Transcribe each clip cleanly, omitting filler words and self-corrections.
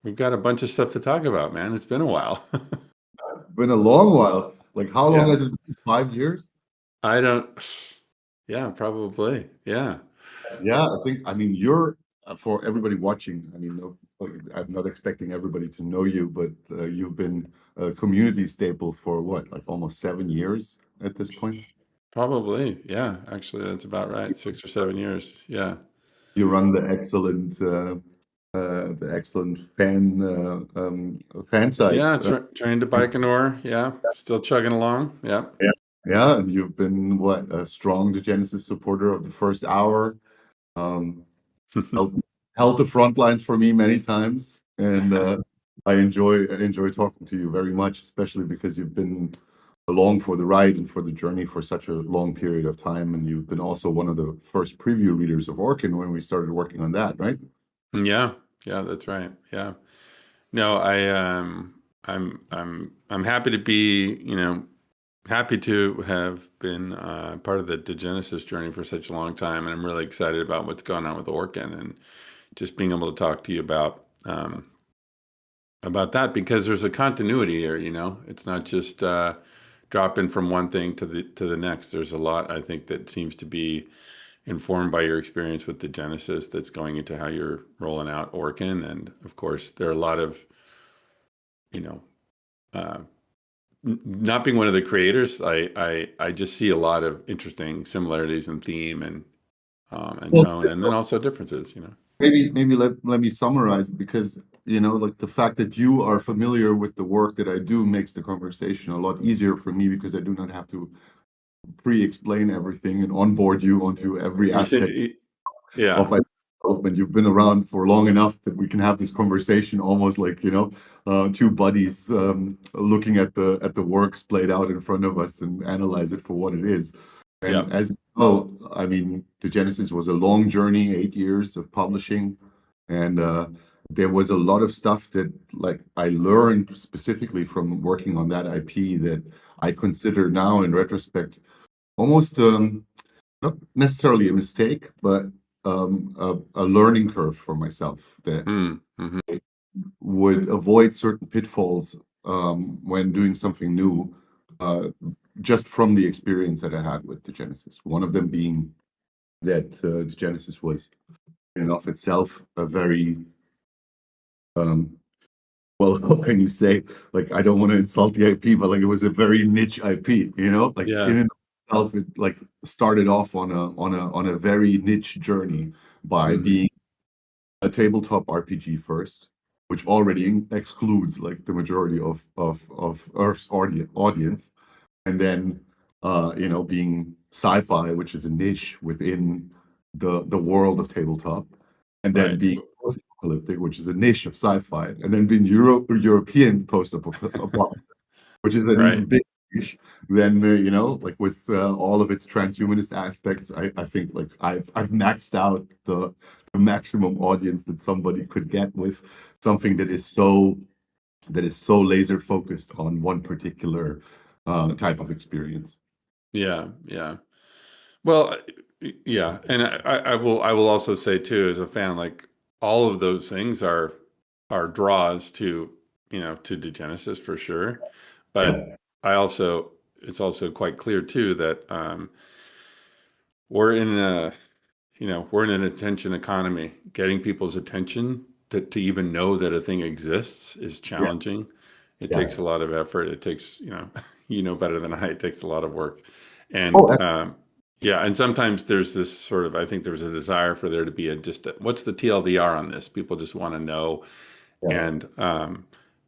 We've got a bunch of stuff to talk about, man. It's been a while. Been a long while. Like, how long Yeah. has it been? 5 years? I don't, yeah, probably. Yeah. Yeah, I mean, you're for everybody watching. I mean, no, like, I'm not expecting everybody to know you, but you've been a community staple for what, like almost 7 years at this point. Probably. Yeah. Actually, that's about right. 6 or 7 years. Yeah. You run the excellent fan site. Yeah. Trained to Baikonur. Yeah. Still chugging along. Yeah. Yeah, yeah, and you've been what, a strong Degenesis supporter of the first hour. Um, held, held the front lines for me many times, and I enjoy talking to you very much, especially because you've been along for the ride and for the journey for such a long period of time, and you've been also one of the first preview readers of Orken when we started working on that, right? Yeah. Yeah. That's right. Yeah. No, I'm happy to be, happy to have been part of the Degenesis journey for such a long time, and I'm really excited about what's going on with Orkin and just being able to talk to you about that because there's a continuity here. It's not just dropping from one thing to the next. There's a lot I think that seems to be informed by your experience with Degenesis that's going into how you're rolling out Orkin, and of course there are a lot of you know. Uh, Not being one of the creators, I just see a lot of interesting similarities in theme and Well, tone, and then also differences. maybe let me summarize, because like the fact that you are familiar with the work that I do makes the conversation a lot easier for me, because I do not have to pre-explain everything and onboard you onto every aspect Yeah, of my development. You've been around for long enough that we can have this conversation almost like, two buddies looking at the works played out in front of us and analyze it for what it is. yeah, And as you know, I mean, the Genesis was a long journey, 8 years of publishing, and there was a lot of stuff that like I learned specifically from working on that IP that I consider now in retrospect almost not necessarily a mistake, but a learning curve for myself that hmm would avoid certain pitfalls when doing something new, uh, just from the experience that I had with the Genesis. One of them being that the Genesis was in and of itself a very um, well, how can you say, like, I don't want to insult the IP, but like it was a very niche IP, like yeah, in and of itself, it like started off on a very niche journey by hmm being a tabletop RPG first, which already excludes like the majority of Earth's audience, and then being sci-fi, which is a niche within the world of tabletop, and then right, being post-apocalyptic, which is a niche of sci-fi, and then being European post-apocalyptic, which is an even right, bigger niche. Then like with all of its transhumanist aspects, I think like I've maxed out the maximum audience that somebody could get with something that is so laser focused on one particular type of experience. yeah, yeah. Well, yeah, and I will also say too, as a fan, like all of those things are draws to Degenesis for sure, but Yeah. I also it's also quite clear too that we're in a we're in an attention economy. Getting people's attention to even know that a thing exists is Yeah. challenging. It Yeah. takes a lot of effort. It takes, you know better than I, it takes a lot of work. Oh, And yeah, and sometimes there's this sort of, I think there's a desire for there to be what's the TLDR on this? People just want to know. yeah. And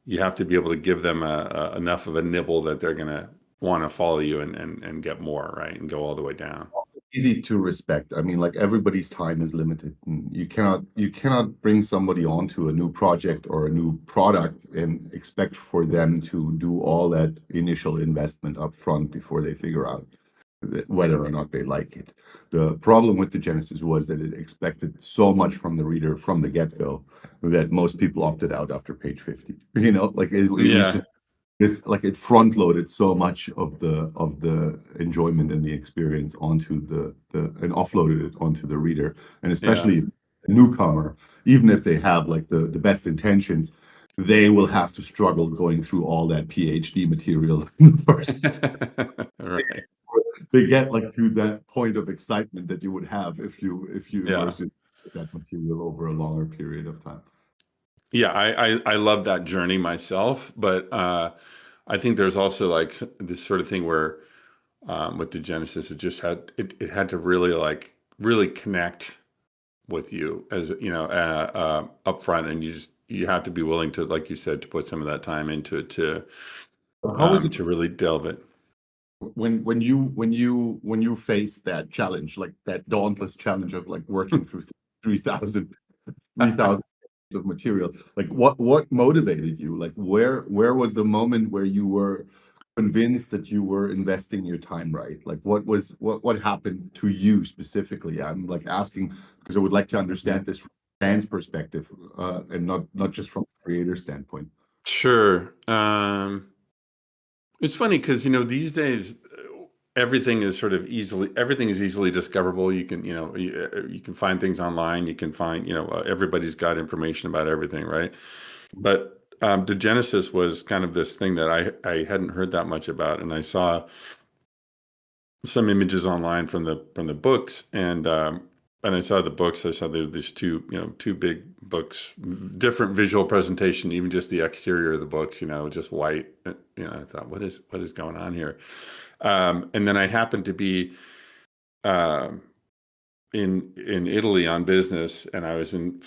you have to be able to give them enough of a nibble that they're going to want to follow you and get more, right? And go all the way down. Easy to respect. I mean, like everybody's time is limited. And you cannot bring somebody onto a new project or a new product and expect for them to do all that initial investment up front before they figure out whether or not they like it. The problem with the Genesis was that it expected so much from the reader from the get-go that most people opted out after page 50. Like it was Yeah. just this, like it front loaded so much of the enjoyment and the experience onto the and offloaded it onto the reader, and Yeah. especially newcomer, even if they have like the best intentions, they will have to struggle going through all that PhD material first. Right. They get like to that point of excitement that you would have if you Yeah. immerse it with that material over a longer period of time. Yeah, I love that journey myself, but I think there's also like this sort of thing where with the Genesis, it had to really like really connect with you as you know upfront, and you have to be willing to, like you said, to put some of that time into it How is it to really delve it. when you face that challenge, like that dauntless challenge of like working through 3,000 of material, like what motivated you? Like where was the moment where you were convinced that you were investing your time right? Like what happened to you specifically? I'm like asking because I would like to Yeah. understand this from a fan's perspective, and not just from a creator standpoint. Sure. It's funny because these days everything is easily discoverable. You can you can find things online. You can find everybody's got information about everything, right? But the Genesis was kind of this thing that I hadn't heard that much about, and I saw some images online from the books, and I saw the books. I saw these two big books, different visual presentation, even just the exterior of the books, just white. I thought, what is going on here? And then I happened to be um, in Italy on business, and I was in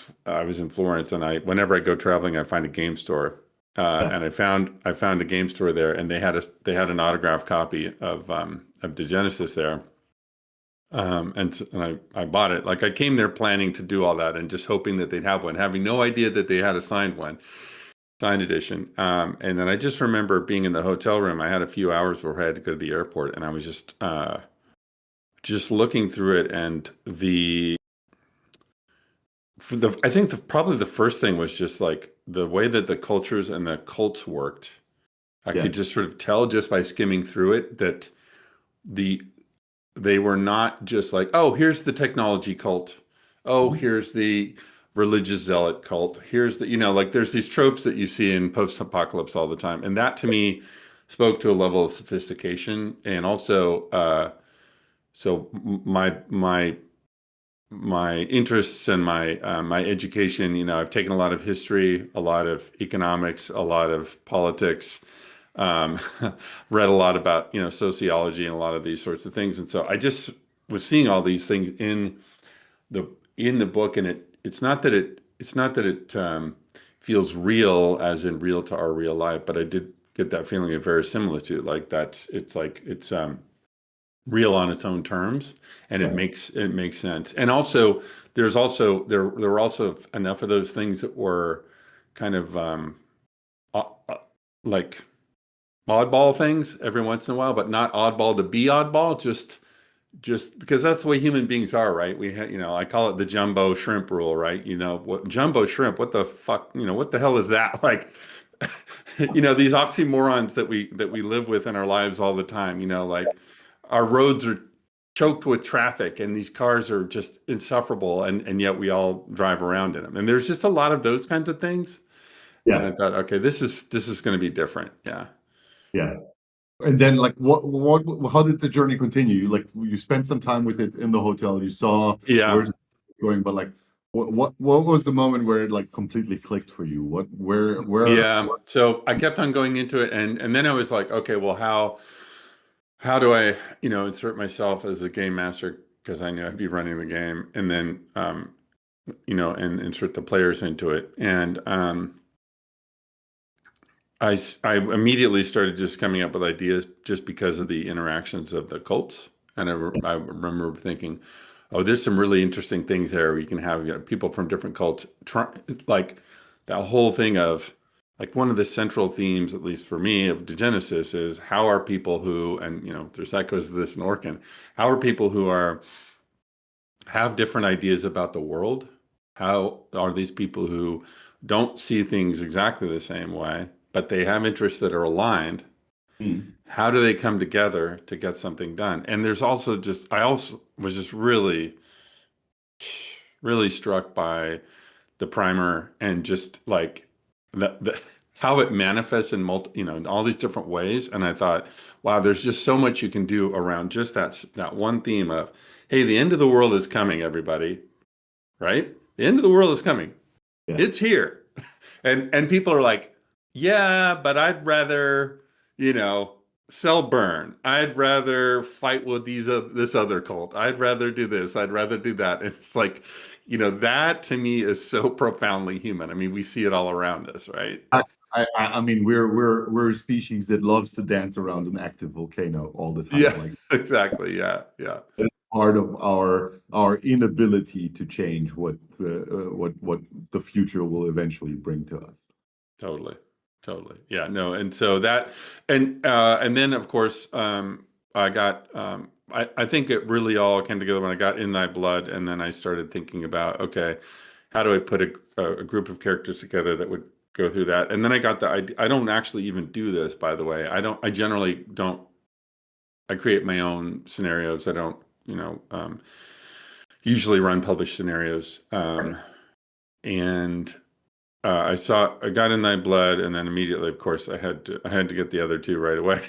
Florence, and I whenever I go traveling, I find a game store, Yeah, and I found a game store there, and they had an autographed copy of Degenesis there, and I bought it. Like I came there planning to do all that, and just hoping that they'd have one, having no idea that they had a signed edition. And then I just remember being in the hotel room. I had a few hours before I had to go to the airport, and I was just looking through it, and I think probably the first thing was just like the way that the cultures and the cults worked. I yeah, could just sort of tell just by skimming through it that the they were not just like, oh, here's the technology cult. Oh, mhm, here's the religious zealot cult. Here's the, like there's these tropes that you see in post-apocalypse all the time. And that to me spoke to a level of sophistication. And also, so my interests and my education, I've taken a lot of history, a lot of economics, a lot of politics, um, read a lot about sociology and a lot of these sorts of things, and so I just was seeing all these things the in the book, and it's not that it feels real as in real to our real life, but I did get that feeling of verisimilitude, like it's real on its own terms, and right. it makes sense. And also, there were also enough of those things that were kind of uh, uh, like oddball things every once in a while, but not oddball to be oddball, just because that's the way human beings are, right? We have, I call it the jumbo shrimp rule, right? What jumbo shrimp, what the fuck, what the hell is that? Like, these oxymorons that we live with in our lives all the time, like our roads are choked with traffic and these cars are just insufferable, and yet we all drive around in them. And there's just a lot of those kinds of things. And I Yeah, thought, okay, this is going to be different. Yeah. yeah. And then, like, how did the journey continue? Like, you spent some time with it in the hotel. You saw where Yeah. it's going, but like, what was the moment where it like completely clicked for you? Yeah. So I kept on going into it, and then I was like, okay, well, how do I, insert myself as a game master, because I knew I'd be running the game, and then and insert the players into it. And I immediately started just coming up with ideas just because of the interactions of the cults. And I remember thinking, oh, there's some really interesting things there. We can have people from different cults try, like that whole thing of like one of the central themes, at least for me, of Degenesis is how are people who, and there's echoes of this in Orken, how are people who have different ideas about the world? How are these people who don't see things exactly the same way, but they have interests that are aligned? Hmm. How do they come together to get something done? And there's also just, I also was just really really struck by the primer and just like how it manifests in in all these different ways. And I thought, wow, there's just so much you can do around just that one theme of, hey, the end of the world is coming, everybody, right? The end of the world is coming. Yeah. It's here. And people are like, yeah, but I'd rather, you know, sell burn. I'd rather fight with this other cult. I'd rather do this. I'd rather do that. And it's like, that to me is so profoundly human. I mean, we see it all around us, right? I mean, we're a species that loves to dance around an active volcano all the time. Yeah, Like exactly. Yeah, yeah, it's part of our inability to change what the future will eventually bring to us. totally, totally. Yeah, no, and so that, and then of course, I got, I think it really all came together when I got In Thy Blood, and then I started thinking about, okay, how do I put a group of characters together that would go through that? And then I got the idea. I don't actually even do this, by the way. I generally don't. I create my own scenarios. I don't, usually run published scenarios. And I got In Thy Blood, and then immediately, of course, I had to get the other two right away.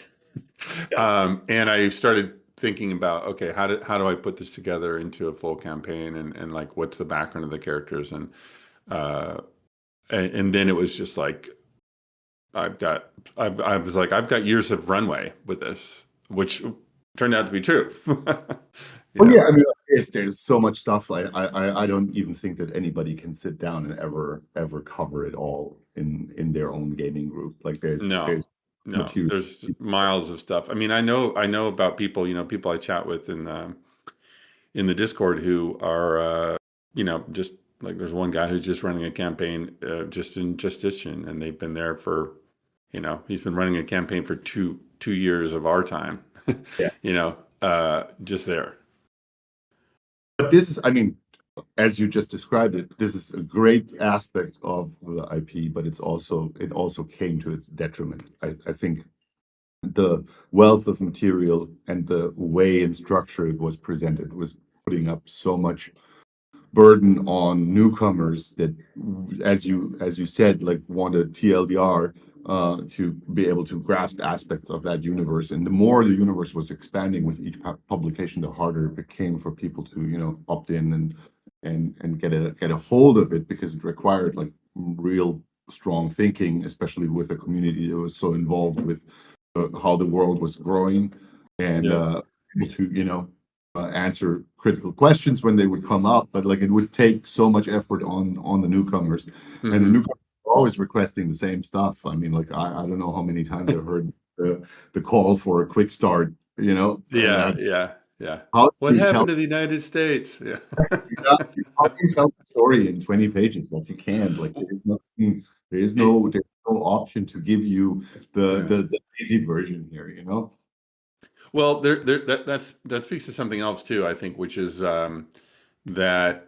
Yeah. And I started thinking about, okay, how do I put this together into a full campaign, and like what's the background of the characters, uh, and then it was just like I was like, I've got years of runway with this, which turned out to be true. You Oh know, yeah, I mean, there's so much stuff. I don't even think that anybody can sit down and ever cover it all in their own gaming group. Like no, there's no, material. there's miles of stuff. I mean, I know about people, people I chat with in the Discord who are, just like there's one guy who's just running a campaign just in Justitian, and they've been there for, he's been running a campaign for two years of our time, Yeah. just there. But this is, I mean, as you just described it, this is a great aspect of the IP, but it also came to its detriment. I think the wealth of material and the way and structure it was presented was putting up so much burden on newcomers that, as you said, like wanted TLDR to be able to grasp aspects of that universe. And the more the universe was expanding with each publication, the harder it became for people to, opt in and get a hold of it, because it required like real strong thinking, especially with a community that was so involved with how the world was growing, and Yeah. able to, answer critical questions when they would come up. But like it would take so much effort on the newcomers, and the Hmm. newcomers were always requesting the same stuff. I mean, like I don't know how many times I've heard the call for a quick start, and Yeah, yeah, yeah. how What do you tell happened to the United States? Yeah. how can you tell the story in 20 pages? Like you can't. Like It- there's no option to give you the easy version here, well, that speaks to something else too, I think, which is that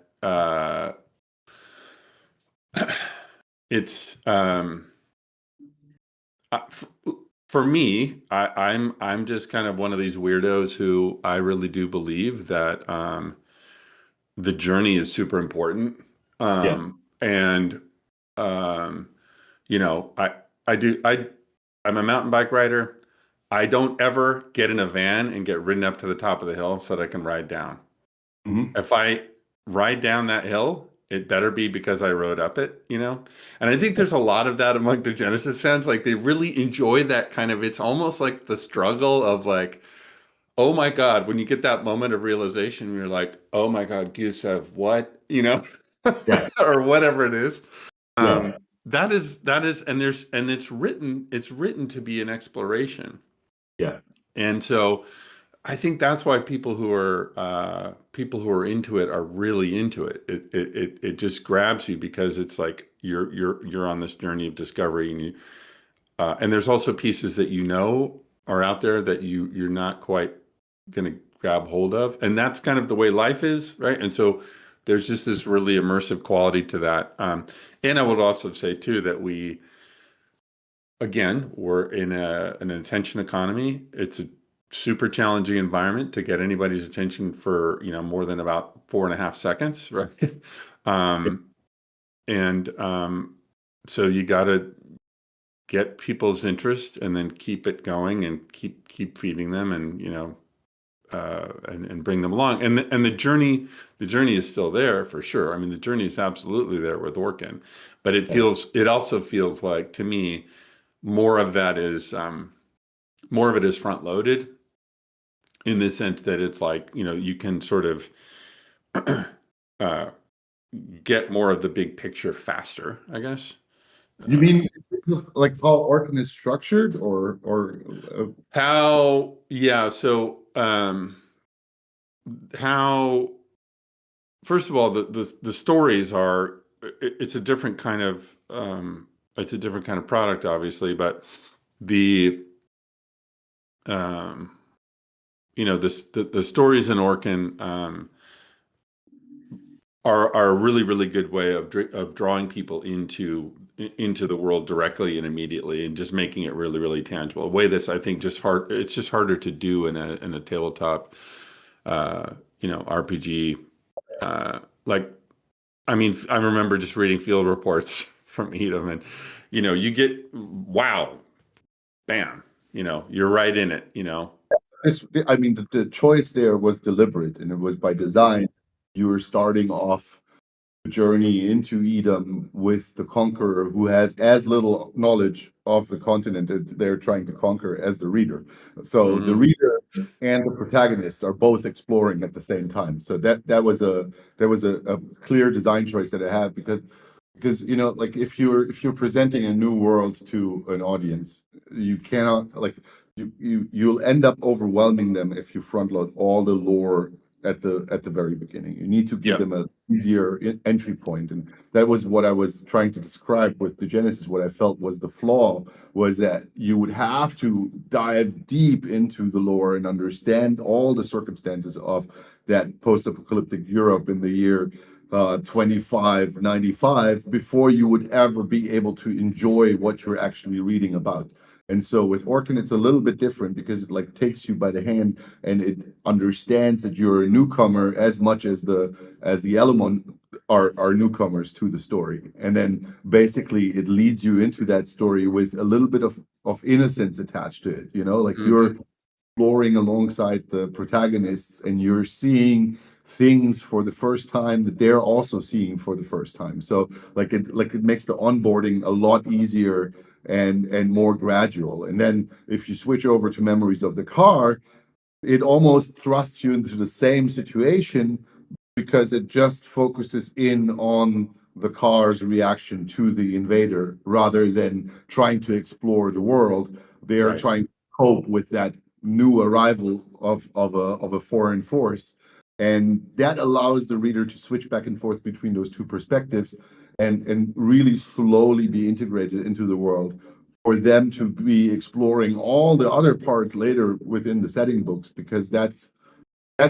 it's f- for me, I'm just kind of one of these weirdos who I really do believe that the journey is super important. Yeah. And um, I'm a mountain bike rider. I don't ever get in a van and get ridden up to the top of the hill so that I can ride down. Hmm. If I ride down that hill, it better be because I rode up it. And I think there's a lot of that among the Genesis fans. Like they really enjoy that kind of, it's almost like the struggle of like, oh my God, when you get that moment of realization, you're like, oh my God, Gusev, what? Yeah. Or whatever it is. Yeah. That is, and it's written to be an exploration. Yeah. And so I think that's why people who are into it are really into it. It just grabs you because it's like you're on this journey of discovery, and there's also pieces that are out there that you're not quite going to grab hold of, and that's kind of the way life is, right? And so there's just this really immersive quality to that. And I would also say too that we're in an attention economy. super challenging environment to get anybody's attention for, more than about 4.5 seconds, right? Um, and so you got to get people's interest and then keep it going and keep feeding them, and and bring them along. And the journey is still there for sure. I mean, the journey is absolutely there with Orkin, but it also feels like to me more of that is more of it is front loaded, in the sense that it's like, you can sort of uh, get more of the big picture faster, I guess. You Uh, mean like how Orkin is structured, or yeah. So, how, first of all, the stories are, it's a different kind of, it's a different kind of product, obviously, but the, um, the stories in Orkin, are a really, really good way of drawing people into the world directly and immediately, and just making it really, really tangible. A way that's, I think, just hard. It's just harder to do in a tabletop, RPG. Like, I mean, I remember just reading field reports from Edom, and you get, wow, bam, you're right in it. I mean, the choice there was deliberate and it was by design. You were starting off journey into Edom with the conqueror who has as little knowledge of the continent that they're trying to conquer as the reader. So the Hmm. reader and the protagonist are both exploring at the same time. So that was a clear design choice that I have, because like if you're presenting a new world to an audience, you cannot, like, you'll end up overwhelming them if you front load all the lore at the very beginning. You need to give Yeah. them a easier entry point, and that was what I was trying to describe with the Genesis. What I felt was the flaw was that you would have to dive deep into the lore and understand all the circumstances of that post-apocalyptic Europe in the year 2595 before you would ever be able to enjoy what you're actually reading about. And so with Orkin, it's a little bit different because it like takes you by the hand and it understands that you're a newcomer as much as the Element are newcomers to the story. And then basically it leads you into that story with a little bit of innocence attached to it, like you're Hmm. exploring alongside the protagonists and you're seeing things for the first time that they're also seeing for the first time. So like it makes the onboarding a lot easier and more gradual. And then if you switch over to Memories of the Car, it almost thrusts you into the same situation because it just focuses in on the car's reaction to the invader rather than trying to explore the world. They're Right. trying to cope with that new arrival of a foreign force. And that allows the reader to switch back and forth between those two perspectives and really slowly be integrated into the world for them to be exploring all the other parts later within the setting books, because that's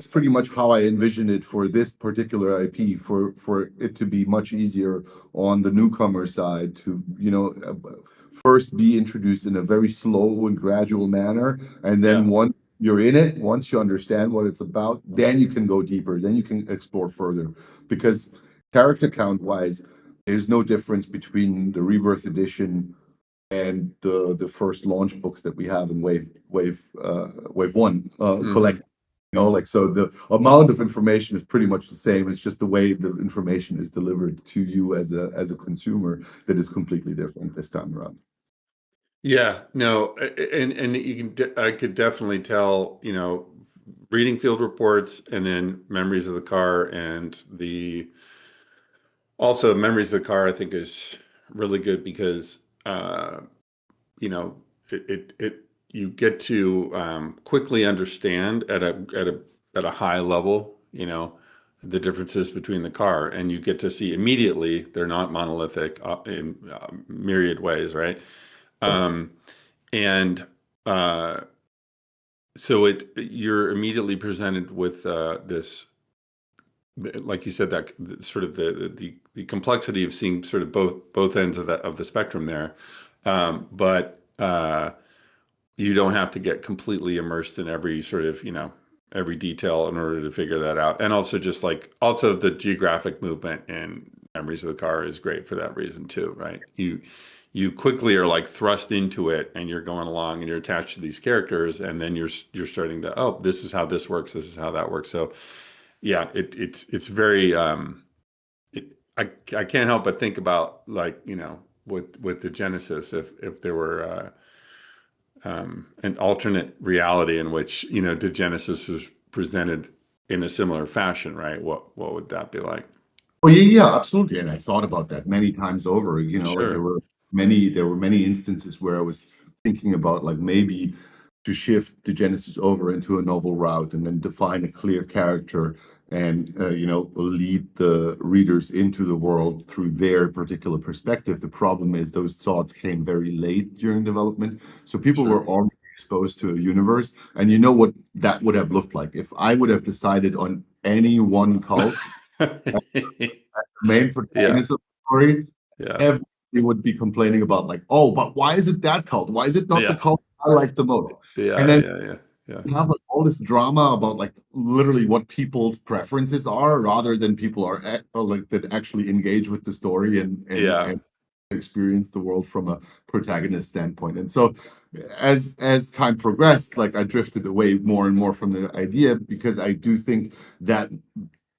pretty much how I envision it for this particular IP, for it to be much easier on the newcomer side to, first be introduced in a very slow and gradual manner. And Yeah. then once you're in it, once you understand what it's about, then you can go deeper, then you can explore further. Because character count wise, there's no difference between the Rebirth Edition and the first launch books that we have in wave one Hmm. collect. Like, so the amount of information is pretty much the same. It's just the way the information is delivered to you as a consumer that is completely different this time around. Yeah, no, and I could definitely tell, reading field reports and then Memories of the Car, and the also Memories of the Car, I think is really good because you know it you get to quickly understand at a high level, the differences between the car, and you get to see immediately they're not monolithic in myriad ways, right? Um, and so you're immediately presented with this, like you said, that sort of the complexity of seeing sort of both ends of the spectrum there. But you don't have to get completely immersed in every sort of, every detail in order to figure that out. And also just like also the geographic movement and memories of the car is great for that reason too, right? You quickly are like thrust into it and you're going along and you're attached to these characters and then you're starting to, oh, this is how this works, this is how that works. So yeah, it's very I can't help but think about like, with the Genesis, if there were an alternate reality in which, the Genesis was presented in a similar fashion, right? What would that be like? Oh yeah, yeah, absolutely. And I thought about that many times over. Like Sure. there were many instances where I was thinking about like maybe to shift the Genesis over into a novel route and then define a clear character and lead the readers into the world through their particular perspective. The problem is those thoughts came very late during development, so people Sure. were already exposed to a universe, and you know what that would have looked like if I would have decided on any one cult main Yeah. protagonist of the story, Yeah. everybody would be complaining about like, oh, but why is it that cult? Why is it not the Yeah. cult I like the most? And Yeah. then Yeah. Yeah. Yeah. you have like all this drama about like literally what people's preferences are, rather than people are or, like that actually engage with the story Yeah. and experience the world from a protagonist standpoint. And so as time progressed, like I drifted away more and more from the idea because I do think that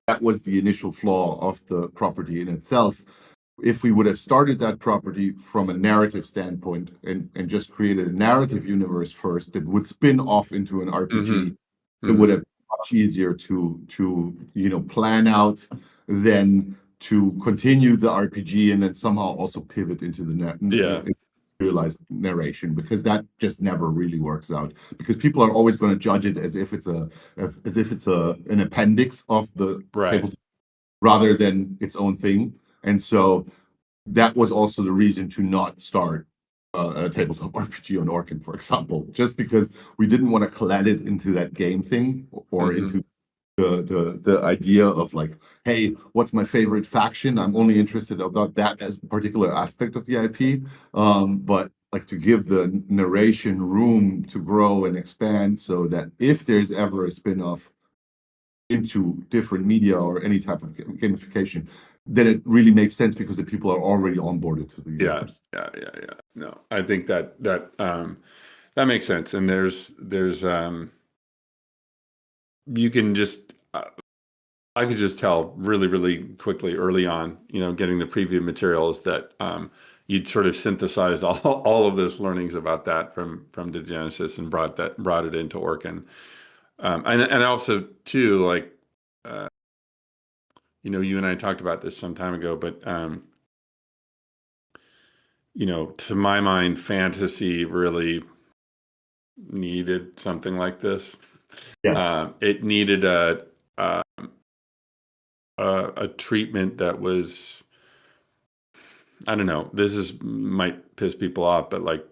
that was the initial flaw of the property in itself. If we would have started that property from a narrative standpoint and just created a narrative universe first that would spin off into an Mm-hmm. RPG, it would Mm-hmm. have been much easier to plan out than to continue the RPG and then somehow also pivot into the Yeah. serialized narration, because that just never really works out, because people are always going to judge it as if it's an appendix of the Right. tabletop rather than its own thing. And so that was also the reason to not start a tabletop RPG on Orken, for example, just because we didn't want to collide it into that game thing or Mm-hmm. into the idea of like, hey, what's my favorite faction? I'm only interested about that as a particular aspect of the IP. But like to give the narration room to grow and expand so that if there's ever a spin-off into different media or any type of gamification, then it really makes sense because the people are already onboarded to the Yeah. universe. Yeah. Yeah. Yeah. No, I think that makes sense. And there's you can just I could just tell really, really quickly early on, getting the preview materials that you'd sort of synthesized all of this learnings about that from Degenesis and brought it into Orkin. And also too, like you and I talked about this some time ago, but to my mind, fantasy really needed something like this. Yeah. It needed a a treatment that was, I don't know, might piss people off, but like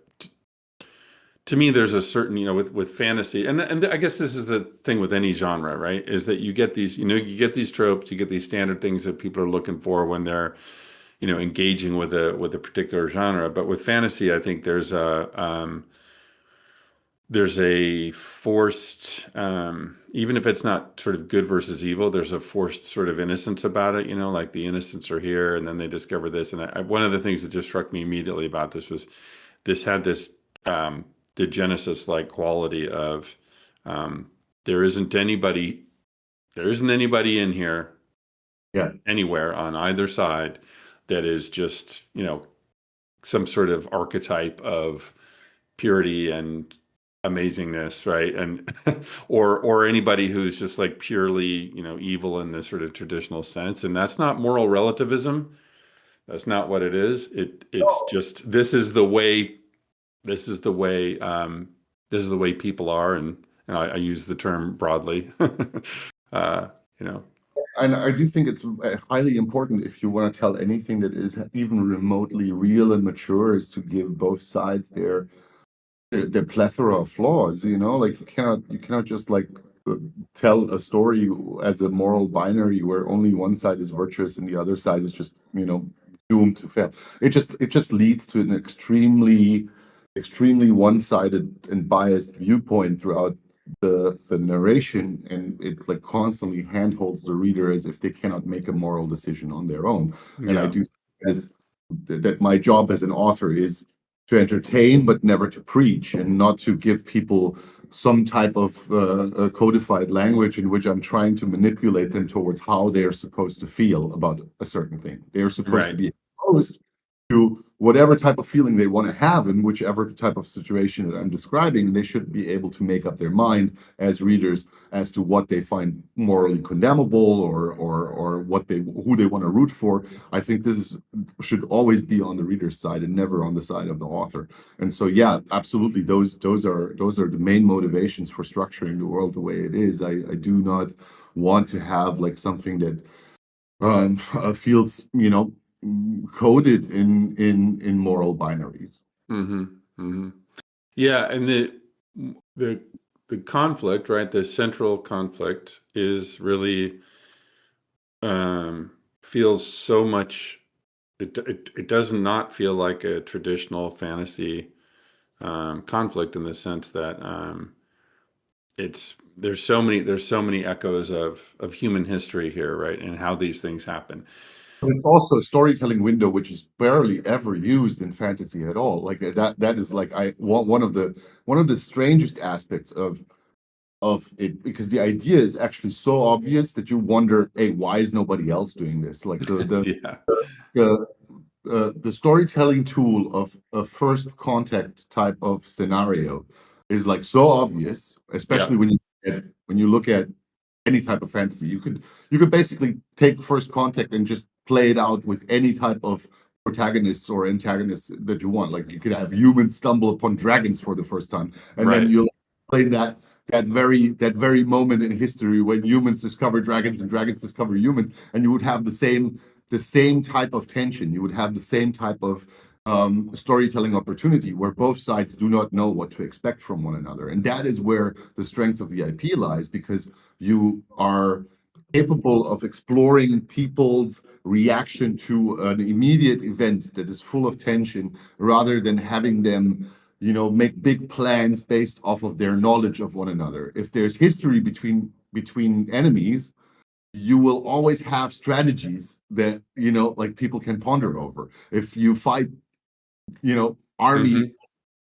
to me, there's a certain, with fantasy, and I guess this is the thing with any genre, right? Is that you get these, you get these tropes, you get these standard things that people are looking for when they're, engaging with a particular genre. But with fantasy, I think there's a forced, even if it's not sort of good versus evil, there's a forced sort of innocence about it, like the innocents are here and then they discover this. And one of the things that just struck me immediately about this was this had this the Genesis like quality of um, there isn't anybody there isn't anybody in here Yeah. anywhere on either side that is just some sort of archetype of purity and amazingness, right? And or anybody who's just like purely evil in this sort of traditional sense. And that's not moral relativism. That's not what it is. It's just this is the way this is the way people are, and I use the term broadly. uh, you know, And I do think it's highly important, if you want to tell anything that is even remotely real and mature, is to give both sides their plethora of flaws. Like you cannot just like uh, tell a story as a moral binary where only one side is virtuous and the other side is just doomed to fail. It just leads to an extremely extremely one-sided and biased viewpoint throughout the narration, and it like constantly handholds the reader as if they cannot make a moral decision on their own. And I Yeah. do think that my job as an author is to entertain, but never to preach, and not to give people some type of codified language in which I'm trying to manipulate them towards how they're supposed to feel about a certain thing. They're supposed to Right. be exposed to whatever type of feeling they want to have in whichever type of situation that I'm describing. They should be able to make up their mind as readers as to what they find morally condemnable, or what they who they want to root for. I think should always be on the reader's side and never on the side of the author. And so, yeah, absolutely, those are the main motivations for structuring the world the way it is. I do not want to have like something that feels, coded in moral binaries. Mm-hmm. Mm-hmm. Yeah, and the the conflict, right? The central conflict is really feels so much. It does not feel like a traditional fantasy conflict in the sense that there's so many echoes of human history here, right? And how these things happen. But it's also a storytelling window which is barely ever used in fantasy at all. Like that is like one of the strangest aspects of it, because the idea is actually so obvious that you wonder, hey, why is nobody else doing this? Like Yeah. the the storytelling tool of a first contact type of scenario is like so obvious, Yeah. especially when you look at any type of fantasy. You could basically take first contact and just play it out with any type of protagonists or antagonists that you want. Like you could have humans stumble upon dragons for the first time, and then Right. you'll play that very moment in history when humans discover dragons and dragons discover humans, and you would have the same type of tension. You would have the same type of storytelling opportunity where both sides do not know what to expect from one another. And that is where the strength of the IP lies, because you are capable of exploring people's reaction to an immediate event that is full of tension, rather than having them make big plans based off of their knowledge of one another. If there's history between enemies, you will always have strategies that like people can ponder over. If you fight army Mm-hmm.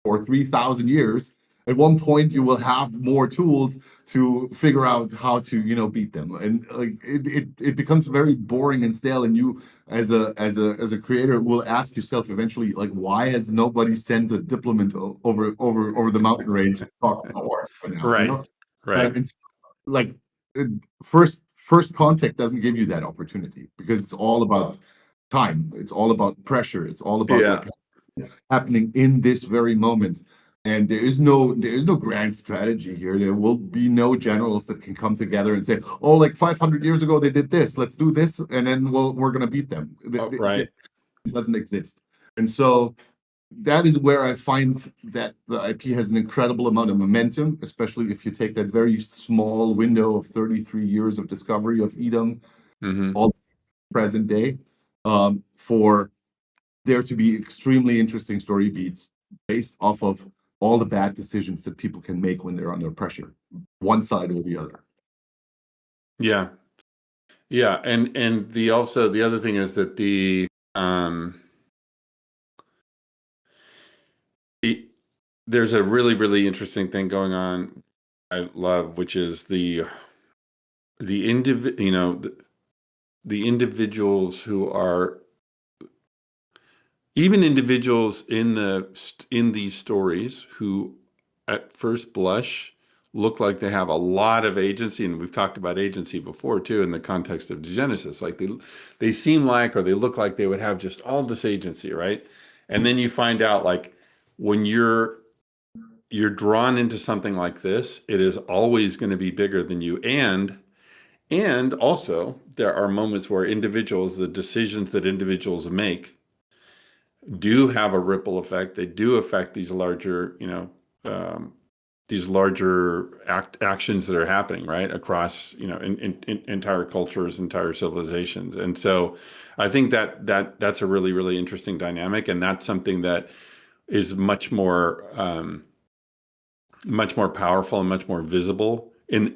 for 3,000 years, at one point you will have more tools to figure out how to beat them. And like it becomes very boring and stale, and you as a creator will ask yourself eventually, like, why has nobody sent a diplomat over the mountain range to talk to the orcs by now, Right. Right. and so, like, first contact doesn't give you that opportunity, because it's all about time, it's all about pressure, it's all about Yeah. like happening in this very moment. And there is no grand strategy here. There will be no generals that can come together and say, oh, like 500 years ago they did this, let's do this, and then we're going to beat them. Oh, It right. doesn't exist. And so that is where I find that the IP has an incredible amount of momentum, especially if you take that very small window of 33 years of discovery of Edom, Mm-hmm. all present day, for there to be extremely interesting story beats based off of all the bad decisions that people can make when they're under pressure, one side or the other. Yeah. Yeah. And the other thing is that um the there's a really, really interesting thing going on I love, which is the indiv the individuals who are even individuals in these stories who at first blush look like they have a lot of agency, and we've talked about agency before too in the context of Degenesis. Like they seem like, or they look like they would have just all this agency, right? And then you find out, like, when you're drawn into something like this, it is always going to be bigger than you. And also there are moments where the decisions that individuals make do have a ripple effect. They do affect um, these larger actions that are happening right across, in entire cultures, entire civilizations. And so I think that's a really, really interesting dynamic. And that's something that is much more powerful and much more visible in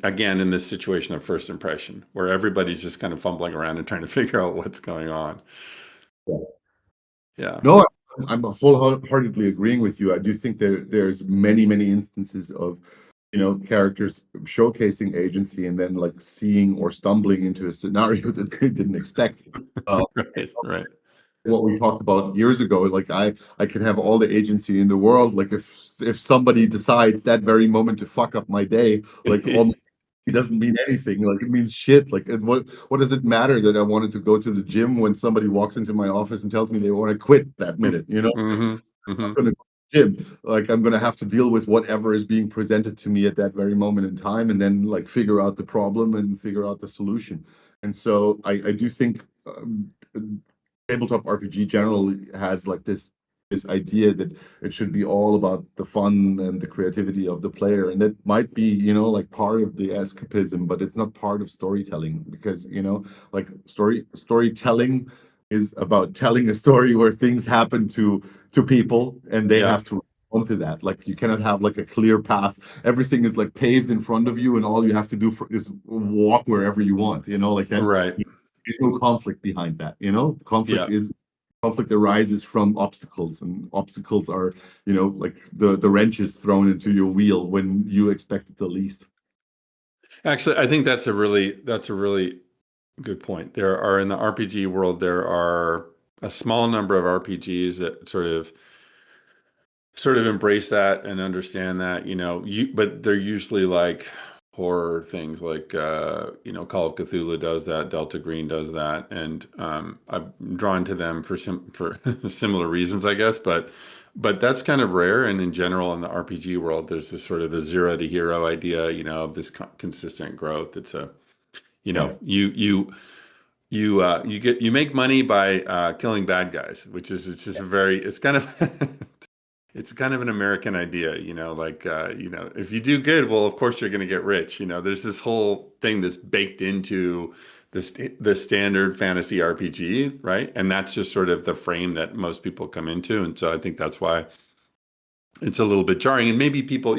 this situation of first impression, where everybody's just kind of fumbling around and trying to figure out what's going on. Yeah. No, I'm wholeheartedly agreeing with you. I do think there's many instances of, characters showcasing agency and then like seeing or stumbling into a scenario that they didn't expect. Right. What we talked about years ago, like I could have all the agency in the world. Like if somebody decides that very moment to fuck up my day, like all it doesn't mean anything. Like it means shit. Like what does it matter that I wanted to go to the gym when somebody walks into my office and tells me they want to quit that minute? Mm-hmm. I'm Mm-hmm. gonna go to the gym. Like I'm gonna have to deal with whatever is being presented to me at that very moment in time, and then like figure out the problem and figure out the solution. And so I do think tabletop RPG generally has like this idea that it should be all about the fun and the creativity of the player, and that might be like part of the escapism, but it's not part of storytelling, because like storytelling is about telling a story where things happen to people and they Yeah. have to respond to that. Like you cannot have like a clear path. Everything is like paved in front of you, and all you have to do is walk wherever you want. Like then Right. there's no conflict behind that. Yeah. Conflict arises from obstacles, and obstacles are like the wrenches thrown into your wheel when you expect it the least. Actually, I think that's a really good point. There are, in the RPG world, there are a small number of RPGs that sort of embrace that and understand that, but they're usually like horror things, like Call of Cthulhu does that, Delta Green does that, and I'm drawn to them for similar reasons, I guess, but that's kind of rare. And in general, in the RPG world, there's this sort of the zero to hero idea, of this consistent growth. It's a Right. you make money by killing bad guys, which is, it's just it's kind of it's kind of an American idea, like, if you do good, well, of course you're going to get rich. There's this whole thing that's baked into the standard fantasy RPG, right? And that's just sort of the frame that most people come into. And so I think that's why it's a little bit jarring. And maybe people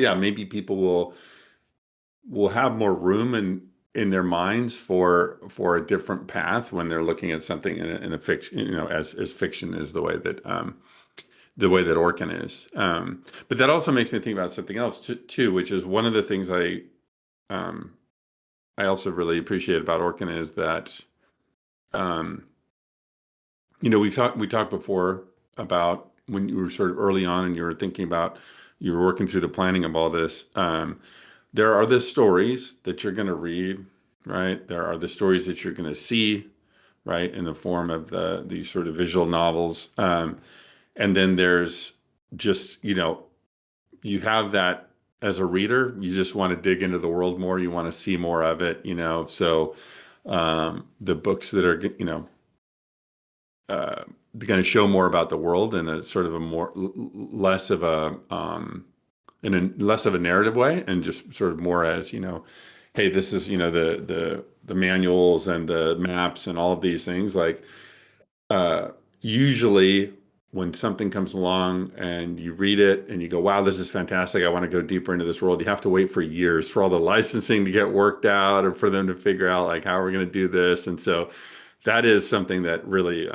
will have more room in their minds for a different path when they're looking at something in a fiction, as fiction is the way that Orken is. But that also makes me think about something else too, which is one of the things I also really appreciate about Orken is that, um, we talked before about when you were sort of early on and you were working through the planning of all this. There are the stories that you're going to read, right? There are the stories that you're going to see, right, in the form of these sort of visual novels. And then there's just, you have that as a reader, you just want to dig into the world more. You want to see more of it, So the books that are, going to show more about the world in a sort of a more less of a in a less of a narrative way, and just sort of more as, hey, this is, the manuals and the maps and all of these things, like, usually when something comes along and you read it and you go, wow, this is fantastic, I want to go deeper into this world, you have to wait for years for all the licensing to get worked out, or for them to figure out like how we're going to do this. And so that is something that really,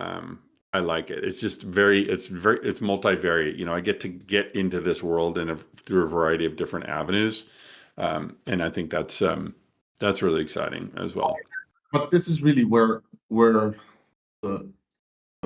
I like it. It's just it's multivariate. I get to get into this world through a variety of different avenues. And I think that's really exciting as well. But this is really where the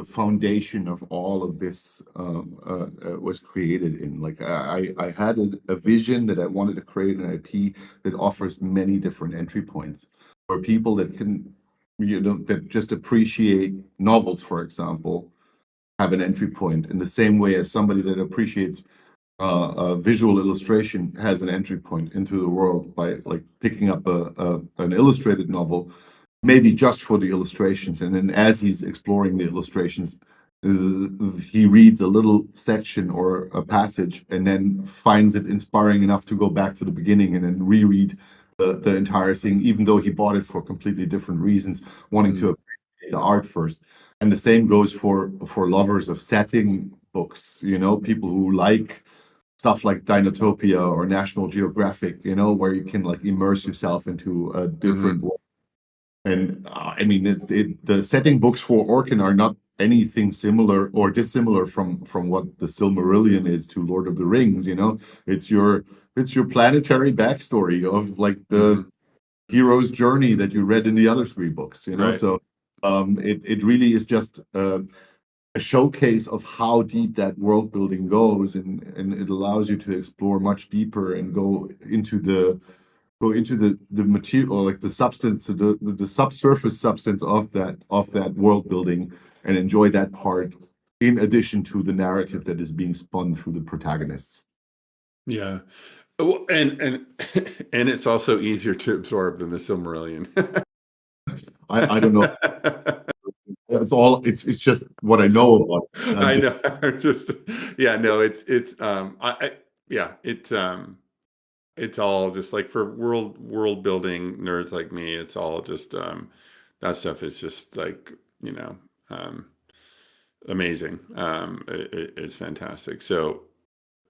foundation of all of this was created in. Like I had a vision that I wanted to create an IP that offers many different entry points for people that can, that just appreciate novels, for example, have an entry point in the same way as somebody that appreciates visual illustration has an entry point into the world by like picking up an illustrated novel, maybe just for the illustrations. And then as he's exploring the illustrations, he reads a little section or a passage and then finds it inspiring enough to go back to the beginning and then reread the entire thing, even though he bought it for completely different reasons, wanting to appreciate the art first. And the same goes for lovers of setting, books, people who like stuff like Dinotopia or National Geographic, where you can like immerse yourself into a different Hmm. world. And I mean, the setting books for Orken are not anything similar or dissimilar from what the Silmarillion is to Lord of the Rings. It's your it's your planetary backstory of like the Hmm. hero's journey that you read in the other three books. Right. So it really is just a showcase of how deep that world building goes, and it allows you to explore much deeper and go into the material, or like the substance, the subsurface substance of that world building, and enjoy that part in addition to the narrative that is being spun through the protagonists. Yeah. Well, and and it's also easier to absorb than the Silmarillion. I don't know. It's just what I know about it. I'm I just know. I'm just yeah, no, it's yeah, it's all just like for world building nerds like me, it's all just that stuff is just like, you know, um amazing. It's fantastic. So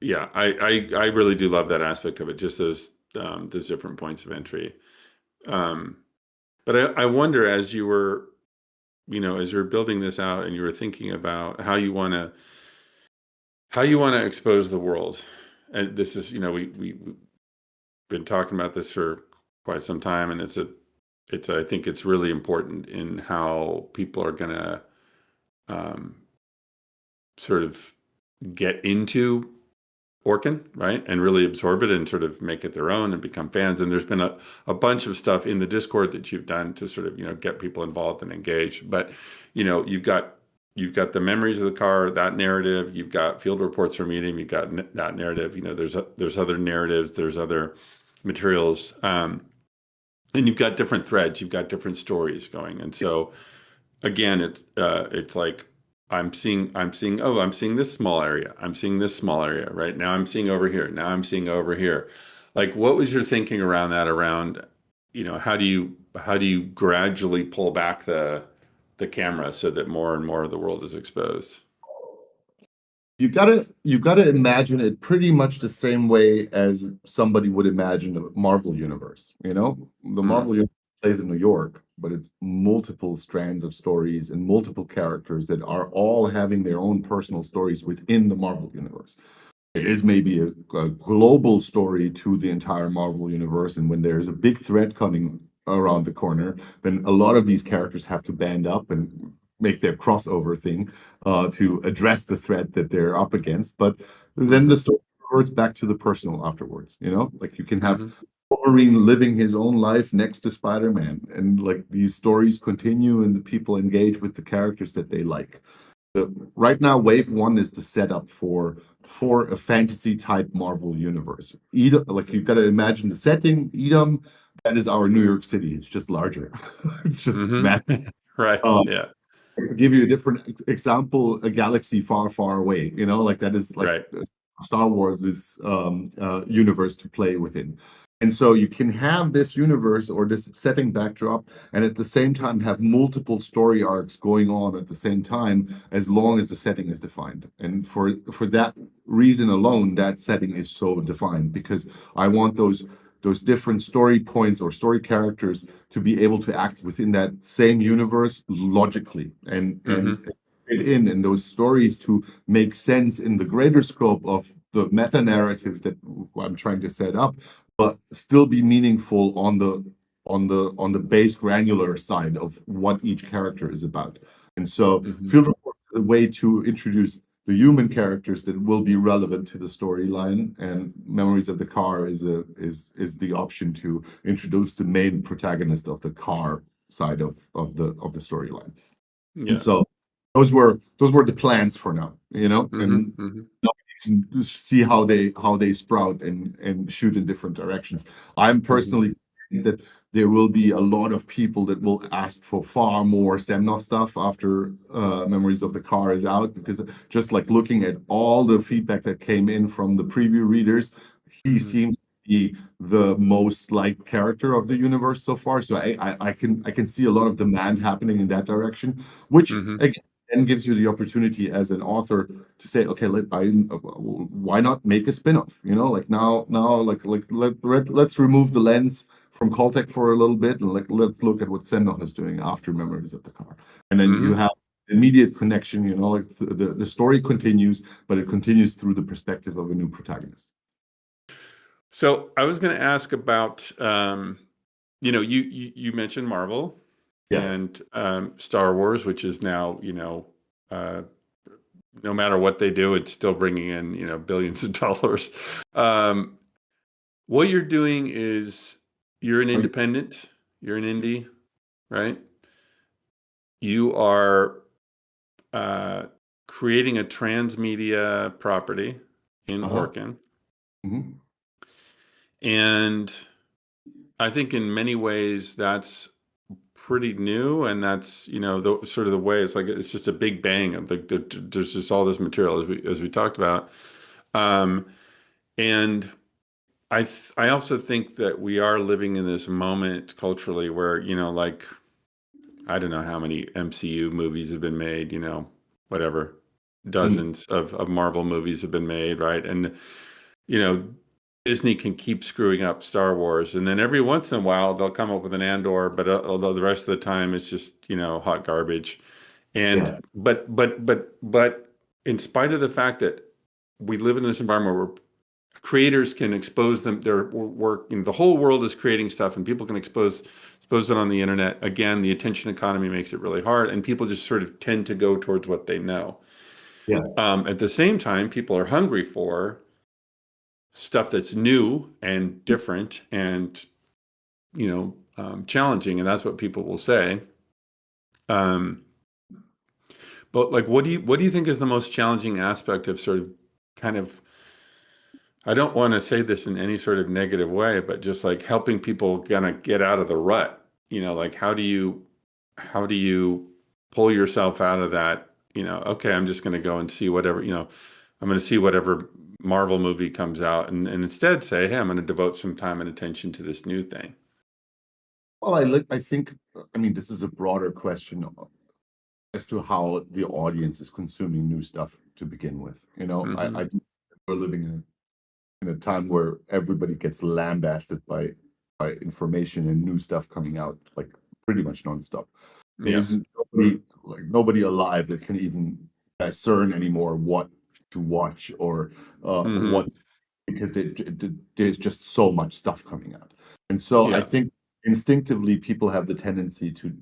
yeah, I really do love that aspect of it, just those different points of entry. Um, but I wonder, as you were, as you're building this out and you were thinking about how you want to expose the world, and this is, we've been talking about this for quite some time, and I think it's really important in how people are gonna um, sort of get into Orkin, right? And really absorb it and sort of make it their own and become fans. And there's been a bunch of stuff in the Discord that you've done to sort of, get people involved and engaged. But, you've got the memories of the car, that narrative, you've got field reports from meeting, you've got that narrative, there's other narratives, there's other materials. And you've got different threads, you've got different stories going. And so again, it's like I'm seeing this small area. I'm seeing this small area. Right now I'm seeing over here. Now I'm seeing over here. Like, what was your thinking around that, around, how do you gradually pull back the camera so that more and more of the world is exposed? you gotta imagine it pretty much the same way as somebody would imagine a Marvel universe. The Mm, Marvel universe plays in New York, but it's multiple strands of stories and multiple characters that are all having their own personal stories within the Marvel universe. There is maybe a global story to the entire Marvel universe, and when there's a big threat coming around the corner, then a lot of these characters have to band up and make their crossover thing to address the threat that they're up against. But then the mm-hmm, story reverts back to the personal afterwards. Like you can have mm-hmm, Wolverine living his own life next to Spider-Man, and like these stories continue, and the people engage with the characters that they like. Right now, wave one is the setup for a fantasy type Marvel universe. Edom, like you've got to imagine the setting. Edom, that is our New York City. It's just larger. It's just massive. mm-hmm. Right. Uh, Yeah. to give you a different example, a galaxy far, far away. Like that is like Right. Star Wars' universe to play within. And so you can have this universe or this setting backdrop, and at the same time have multiple story arcs going on at the same time, as long as the setting is defined. And for that reason alone, that setting is so defined, because I want those different story points or story characters to be able to act within that same universe logically, and Mm-hmm, fit in those stories to make sense in the greater scope of the meta narrative that I'm trying to set up, but still be meaningful on the base granular side of what each character is about. And so mm-hmm, field report is a way to introduce the human characters that will be relevant to the storyline, and memories of the car is the option to introduce the main protagonist of the car side of the storyline. And yeah. so those were the plans for now, Mm-hmm, and mm-hmm, now we can see how they sprout and shoot in different directions. I'm mm-hmm, personally convinced that there will be a lot of people that will ask for far more Semnoff stuff after Memories of the Car is out, because just like looking at all the feedback that came in from the preview readers, he mm-hmm, seems to be the most liked character of the universe so far. So I can see a lot of demand happening in that direction, which mm-hmm. again then gives you the opportunity as an author to say, okay, why not make a spin-off? Like let's remove the lens from Caltech for a little bit, and let's look at what Sendon is doing after Memories of the Car. And then you have immediate connection, like the story continues, but it continues through the perspective of a new protagonist. So I was going to ask about, you mentioned Marvel and Star Wars, which is now, no matter what they do, it's still bringing in, billions of dollars. What you're doing is you're an independent, you're an indie, right? You are creating a transmedia property in Orken. Mm-hmm. And I think in many ways that's pretty new, and that's the sort of the way it's just a big bang of there's just all this material as we talked about, and I also think that we are living in this moment culturally where I don't know how many MCU movies have been made, whatever, dozens of Marvel movies have been made, right? And Disney can keep screwing up Star Wars, and then every once in a while they'll come up with an Andor, but although the rest of the time it's just hot garbage. And but in spite of the fact that we live in this environment where creators can expose their work, the whole world is creating stuff, and people can expose it on the internet. Again, the attention economy makes it really hard, and people just sort of tend to go towards what they know. At the same time, people are hungry for stuff that's new and different and challenging, and that's what people will say. But what do you think is the most challenging aspect of sort of kind of, I don't want to say this in any sort of negative way, but just like helping people kind of get out of the rut, how do you pull yourself out of that, okay, I'm just going to go and see whatever, I'm going to see whatever Marvel movie comes out, and instead say, hey, I'm going to devote some time and attention to this new thing. Well, I think, this is a broader question as to how the audience is consuming new stuff to begin with. I think we're living in a time where everybody gets lambasted by information and new stuff coming out like pretty much nonstop. There isn't nobody alive that can even discern anymore what to watch or what, because there's just so much stuff coming out. And so I think instinctively people have the tendency to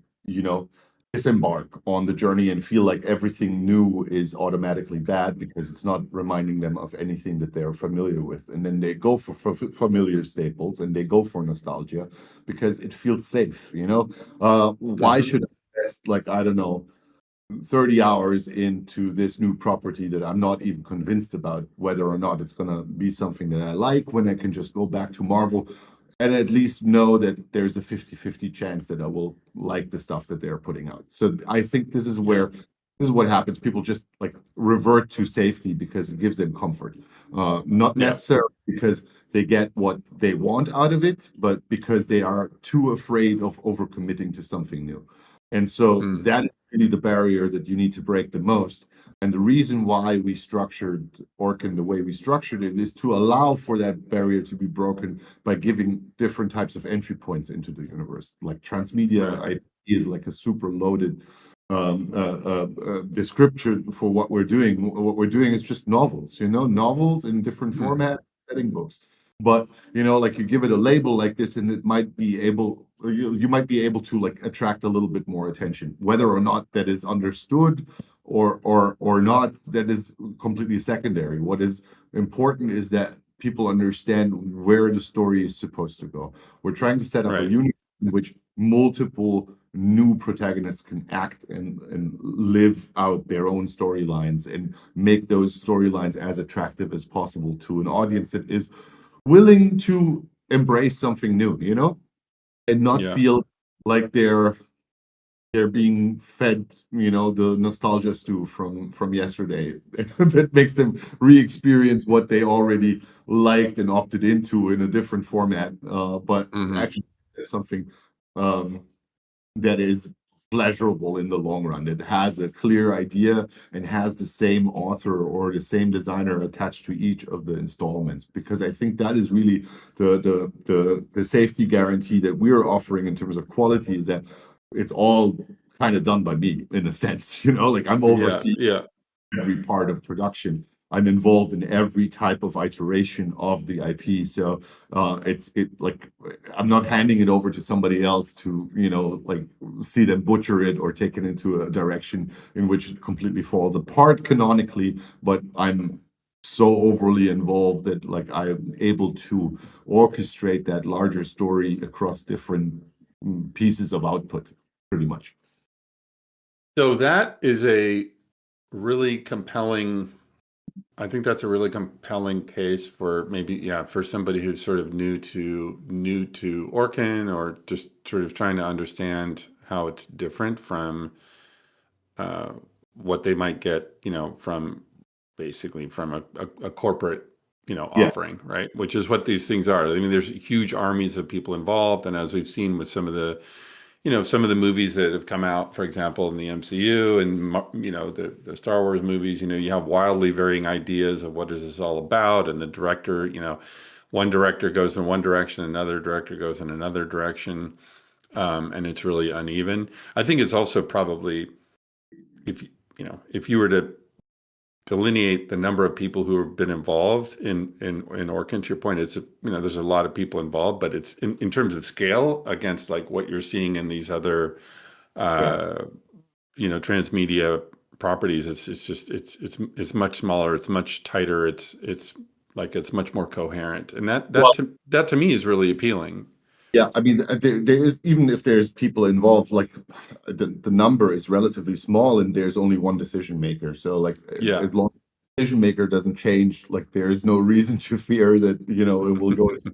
disembark on the journey and feel like everything new is automatically bad because it's not reminding them of anything that they're familiar with. And then they go for familiar staples, and they go for nostalgia because it feels safe. Why should I invest, I don't know, 30 hours into this new property that I'm not even convinced about whether or not it's going to be something that I like, when I can just go back to Marvel and at least know that there's a 50-50 chance that I will like the stuff that they're putting out. So I think this is what happens. People just revert to safety because it gives them comfort. Not necessarily because they get what they want out of it, but because they are too afraid of overcommitting to something new. And so that is really the barrier that you need to break the most. And the reason why we structured Orken the way we structured it is to allow for that barrier to be broken by giving different types of entry points into the universe. Like transmedia is like a super loaded description for what we're doing. What we're doing is just novels, novels in different formats, setting books. But you give it a label like this, and it might be able, you might be able to attract a little bit more attention. Whether or not that is understood or not, that is completely secondary. What is important is that people understand where the story is supposed to go. We're trying to set up a universe in which multiple new protagonists can act and live out their own storylines and make those storylines as attractive as possible to an audience that is willing to embrace something new, and not feel like they're being fed, the nostalgia stew from yesterday that makes them re-experience what they already liked and opted into in a different format. But actually something that is pleasurable in the long run. It has a clear idea and has the same author or the same designer attached to each of the installments, because I think that is really the safety guarantee that we're offering in terms of quality, is that it's all kind of done by me in a sense, like I'm Yeah, overseeing yeah. every part of production. I'm involved in every type of iteration of the IP. So like I'm not handing it over to somebody else to, like see them butcher it or take it into a direction in which it completely falls apart canonically, but I'm so overly involved that like I'm able to orchestrate that larger story across different pieces of output, pretty much. So that is a really compelling, I think that's a really compelling case for maybe, yeah, for somebody who's sort of new to Orken, or just sort of trying to understand how it's different from uh, what they might get, from basically from a corporate, Yeah, offering, right? Which is what these things are. I mean, there's huge armies of people involved, and as we've seen with some of the movies that have come out, for example, in the MCU and the Star Wars movies, you have wildly varying ideas of what is this all about, and the director, one director goes in one direction, another director goes in another direction, and it's really uneven. I think it's also probably, if you were to delineate the number of people who have been involved in Orkin, to your point, it's there's a lot of people involved, but it's in terms of scale against like what you're seeing in these other yeah. uh, transmedia properties. It's much smaller. It's much tighter. It's like it's much more coherent, and that to me is really appealing. Yeah, I mean, there is, even if there's people involved, like the number is relatively small and there's only one decision maker. So, like, Yeah. as long as the decision maker doesn't change, like, there is no reason to fear that, it will go into.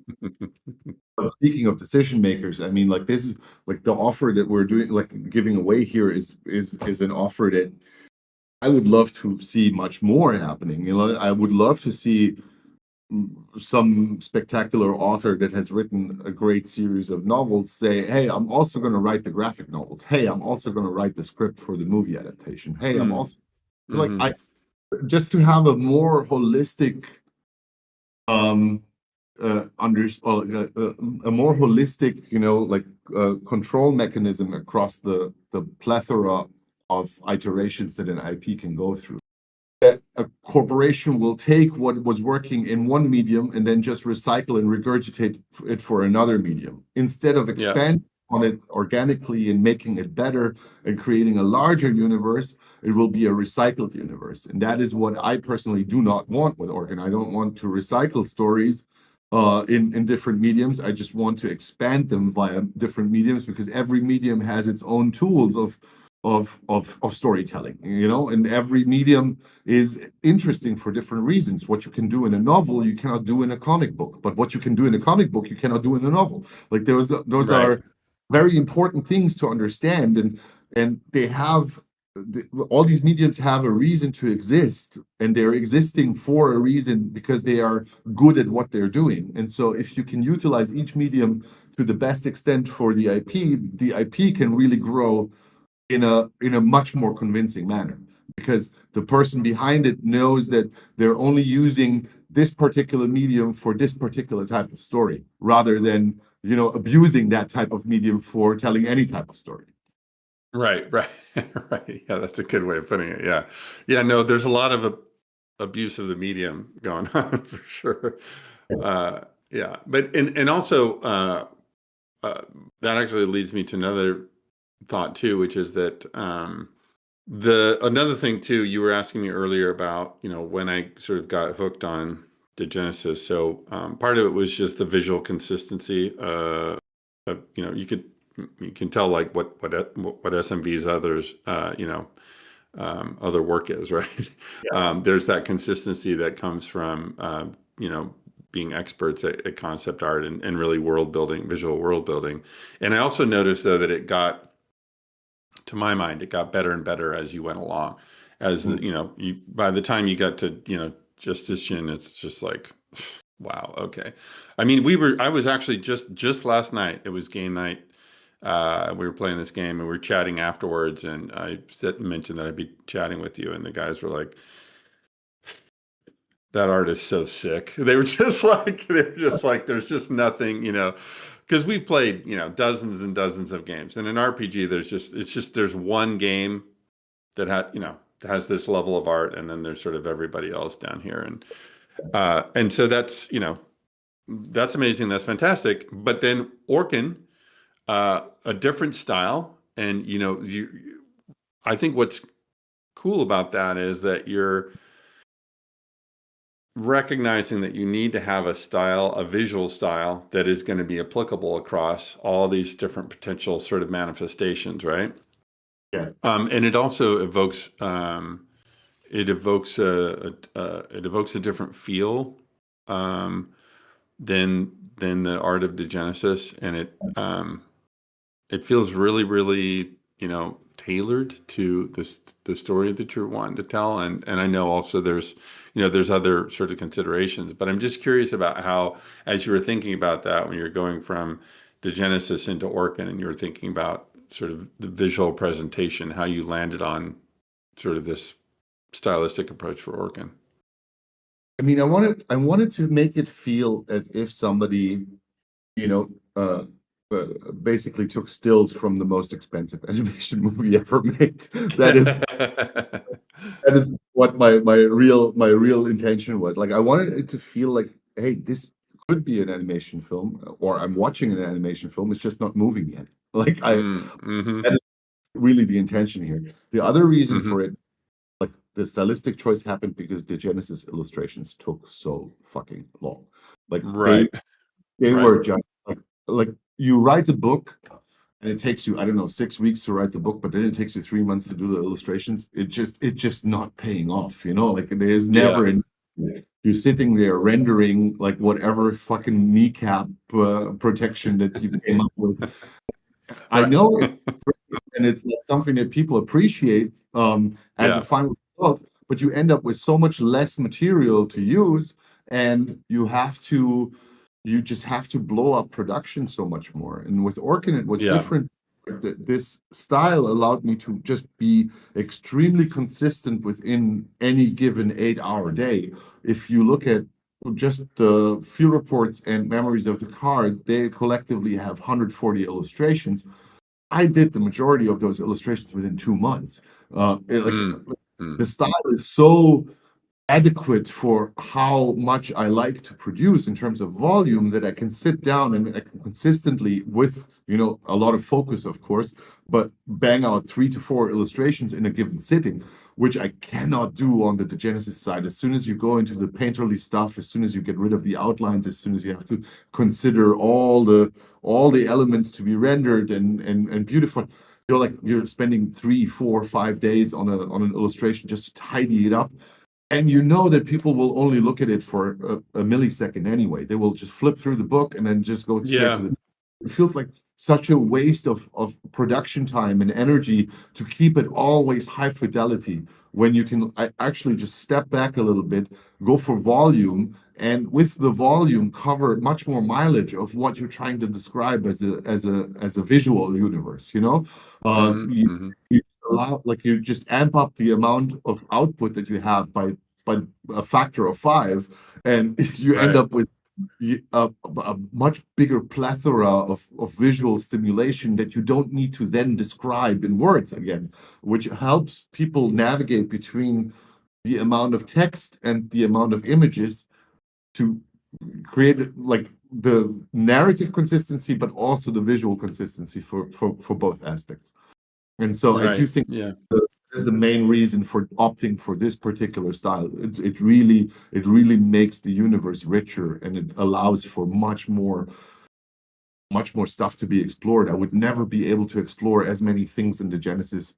But speaking of decision makers, I mean, like, this is like the offer that we're doing, like, giving away here is an offer that I would love to see much more happening. I would love to see some spectacular author that has written a great series of novels say, hey, I'm also going to write the graphic novels. Hey, I'm also going to write the script for the movie adaptation. Hey, I'm Mm. also like, Hmm. I just to have a more holistic um a more holistic, like control mechanism across the plethora of iterations that an IP can go through, that a corporation will take what was working in one medium and then just recycle and regurgitate it for another medium, instead of Yeah. expanding on it organically and making it better and creating a larger universe. It will be a recycled universe, and that is what I personally do not want with Organ. I don't want to recycle stories in different mediums. I just want to expand them via different mediums, because every medium has its own tools of storytelling, and every medium is interesting for different reasons. What you can do in a novel, you cannot do in a comic book, but what you can do in a comic book, you cannot do in a novel. Like those Right. are very important things to understand, and they have all these mediums have a reason to exist, and they're existing for a reason because they are good at what they're doing. And so if you can utilize each medium to the best extent for the IP can really grow in a much more convincing manner, because the person behind it knows that they're only using this particular medium for this particular type of story, rather than abusing that type of medium for telling any type of story. Right, right, right. Yeah, that's a good way of putting it. Yeah. Yeah, no, there's a lot of abuse of the medium going on for sure. Uh, yeah, but and also uh, that actually leads me to another thought too, which is that the another thing too, you were asking me earlier about, when I sort of got hooked on Degenesis. So part of it was just the visual consistency. You can tell like what SMV's others other work is, right? There's that consistency that comes from being experts at concept art and really world building, visual world building. And I also noticed though that to my mind, it got better and better as you went along. As Mm. by the time you got to Justitian, it's just like, wow, okay. I mean, I was actually just last night. It was game night we were playing this game and we were chatting afterwards, and I mentioned that I'd be chatting with you, and the guys were like, "That art is so sick." They were just like, "There's just nothing, because we've played, dozens and dozens of games, and in RPG, there's one game that has this level of art, and then there's sort of everybody else down here, and so that's amazing, that's fantastic. But then Orken, a different style, and I think what's cool about that is that you're recognizing that you need to have a visual style that is going to be applicable across all these different potential sort of manifestations, right? Yeah. And it also evokes it evokes a different feel, um, than the art of Degenesis, and it feels really, really, tailored to the story that you're wanting to tell. And I know also there's other sort of considerations, but I'm just curious about how, as you were thinking about that, when you're going from Degenesis into Orken, and you were thinking about sort of the visual presentation, how you landed on sort of this stylistic approach for Orken. I mean, I wanted to make it feel as if somebody, you know, basically took stills from the most expensive animation movie ever made. That is that is what my real intention was. Like, I wanted it to feel like, hey, this could be an animation film, or I'm watching an animation film. It's just not moving yet. Like, Mm-hmm. that is really the intention here. The other reason Mm-hmm. for it, like, the stylistic choice happened because the Genesis illustrations took so fucking long. Like, they Right. they Right. were just like you write a book and it takes you, I don't know, 6 weeks to write the book, but then it takes you 3 months to do the illustrations. It just not paying off, like there's never Yeah. an you're sitting there rendering like whatever fucking kneecap protection that you came up with. I Right. know, and it's like something that people appreciate as a Yeah. final result, but you end up with so much less material to use, and you just have to blow up production so much more. And with Orkin, it was Yeah. different. This style allowed me to just be extremely consistent within any given 8-hour day. If you look at just the field reports and memories of the card, they collectively have 140 illustrations. I did the majority of those illustrations within 2 months. Mm. Mm. The style is so adequate for how much I like to produce in terms of volume that I can sit down and I can consistently, with a lot of focus, of course, but bang out 3 to 4 illustrations in a given sitting, which I cannot do on the Degenesis side. As soon as you go into the painterly stuff, as soon as you get rid of the outlines, as soon as you have to consider all the elements to be rendered and beautiful, you're spending 3, 4, 5 days on an illustration just to tidy it up. And you know that people will only look at it for a millisecond anyway. They will just flip through the book and then just go straight to Yeah. the. It feels like such a waste of production time and energy to keep it always high fidelity when you can actually just step back a little bit, go for volume, and with the volume cover much more mileage of what you're trying to describe as a visual universe. Mm-hmm. You, Mm-hmm. you you just amp up the amount of output that you have by a factor of 5, and you end Right. up with a much bigger plethora of visual stimulation that you don't need to then describe in words again, which helps people navigate between the amount of text and the amount of images to create like the narrative consistency, but also the visual consistency for both aspects. And so I do Right. think Yeah. is the main reason for opting for this particular style. It really makes the universe richer, and it allows for much more stuff to be explored. I would never be able to explore as many things in the Genesis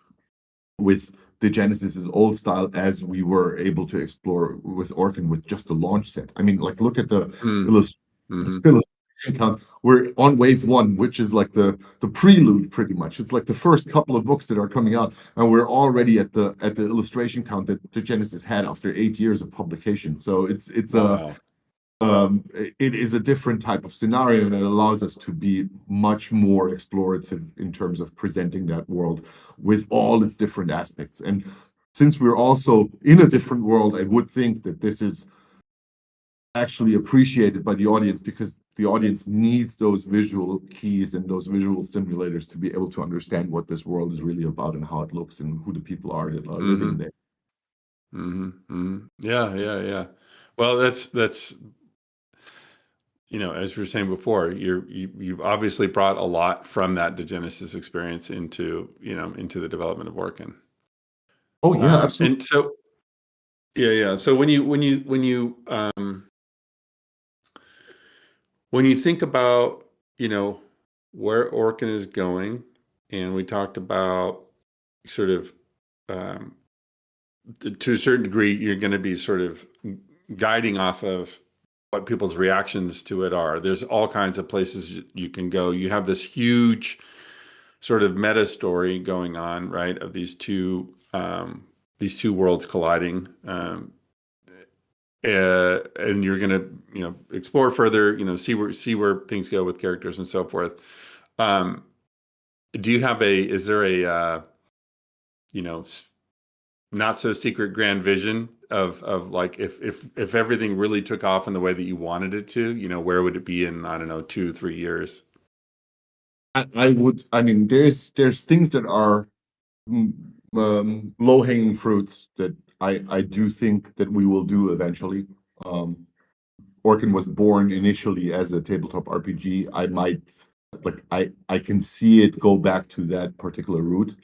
with the Genesis's old style as we were able to explore with Orkin with just the launch set. I mean, like, look at the Mm. illustration Mm-hmm. count. We're on wave 1, which is like the prelude, pretty much. It's like the first couple of books that are coming out, and we're already at the illustration count that the Genesis had after 8 years of publication. So it's a Wow. it is a different type of scenario, and it allows us to be much more explorative in terms of presenting that world with all its different aspects. And since we're also in a different world, I would think that this is actually appreciated by the audience, because the audience needs those visual keys and those visual stimulators to be able to understand what this world is really about and how it looks and who the people are that are living there. Yeah. Well, that's as we were saying before, you've obviously brought a lot from that Degenesis experience into the development of Orken. Oh yeah, absolutely. And so yeah. So when you think about where Orkin is going, and we talked about sort of um, to a certain degree, you're going to be sort of guiding off of what people's reactions to it are. There's all kinds of places you can go. You have this huge sort of meta story going on, right? Of these two worlds colliding. And you're gonna explore further, see where things go with characters and so forth. um do you have is there a you know not so secret grand vision of like, if everything really took off in the way that you wanted it to, where would it be in, I don't know, 2-3 years? I mean, there's things that are low-hanging fruits that I do think that we will do eventually. Orkin was born initially as a tabletop RPG. I can see it go back to that particular route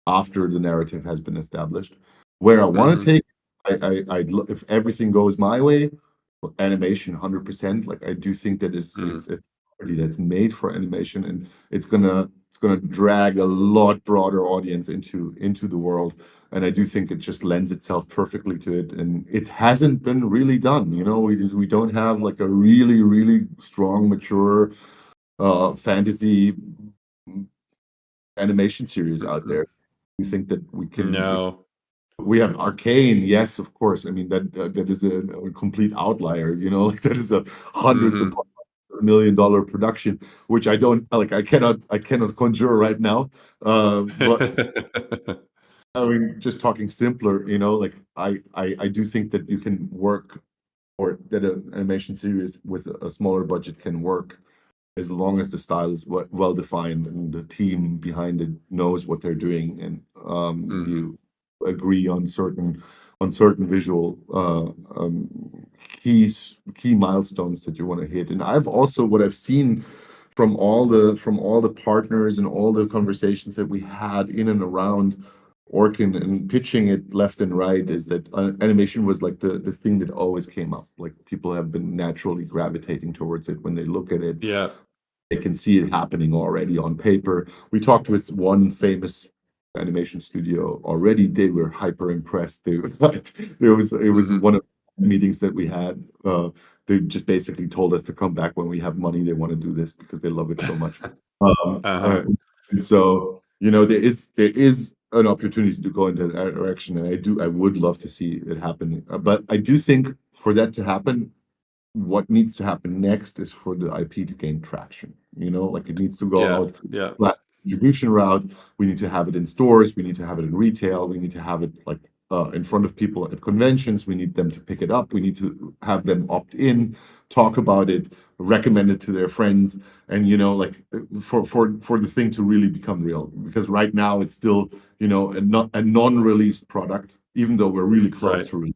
after the narrative has been established. Where I want to Mm-hmm. take, if everything goes my way, animation 100%. Like I do think that it's already that's made for animation, and it's gonna drag a lot broader audience into the world. And I do think it just lends itself perfectly to it. And it hasn't been really done. We don't have like a really strong, mature fantasy animation series out Mm-hmm. there. We think that No. we have Arcane, yes, of course. I mean that is a complete outlier. Like that is a hundreds of Mm-hmm. $1 million production, which I don't like. I cannot conjure right now. But I mean, just talking simpler, like I do think that you can work, or that an animation series with a smaller budget can work, as long as the style is well defined and the team behind it knows what they're doing, and Mm-hmm. you agree on certain visual key milestones that you want to hit. And what I've seen from all the partners and all the conversations that we had in and around Orkin and pitching it left and right, is that animation was like the thing that always came up. Like people have been naturally gravitating towards it when they look at it. Yeah. They can see it happening already on paper. We talked with one famous animation studio already. They were hyper impressed. It was Mm-hmm. one of the meetings that we had. They just basically told us to come back when we have money. They want to do this because they love it so much. Uh-huh. And so, there is an opportunity to go into that direction, and I would love to see it happen. But I do think for that to happen, what needs to happen next is for the IP to gain traction. Like it needs to go Yeah. out Yeah. classic distribution route. We need to have it in stores. We need to have it in retail. We need to have it like in front of people at conventions. We need them to pick it up. We need to have them opt in, talk about it, recommend it to their friends, and like for the thing to really become real. Because right now it's still a non-released product, even though we're really close Right. to release.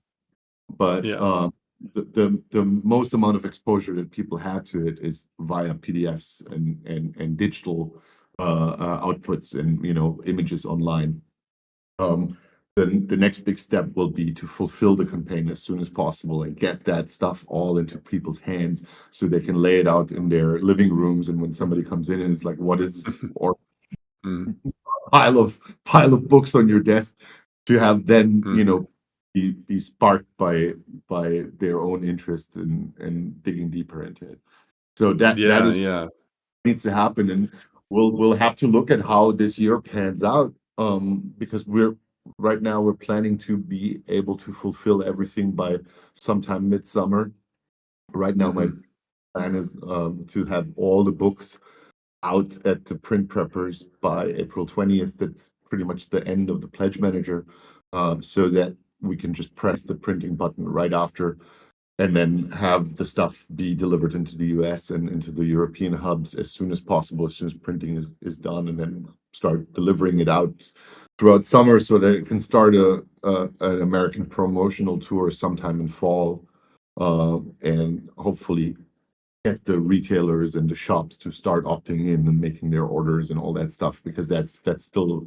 But Yeah. the most amount of exposure that people had to it is via PDFs and digital outputs and images online. Um, then the next big step will be to fulfill the campaign as soon as possible and get that stuff all into people's hands so they can lay it out in their living rooms. And when somebody comes in and is like, "What is this?" or Mm-hmm. pile of books on your desk, to have then Mm-hmm. be sparked by their own interest and digging deeper into it. So that Yeah. is Yeah. needs to happen, and we'll have to look at how this year pans out, because right now we're planning to be able to fulfill everything by sometime midsummer. Right now, my Hmm. plan is to have all the books out at the print preppers by April 20th. That's pretty much the end of the pledge manager, so that we can just press the printing button right after and then have the stuff be delivered into the US and into the European hubs as soon as possible, as soon as printing is done, and then start delivering it out throughout summer so that it can start an American promotional tour sometime in fall, and hopefully get the retailers and the shops to start opting in and making their orders and all that stuff, because that's still,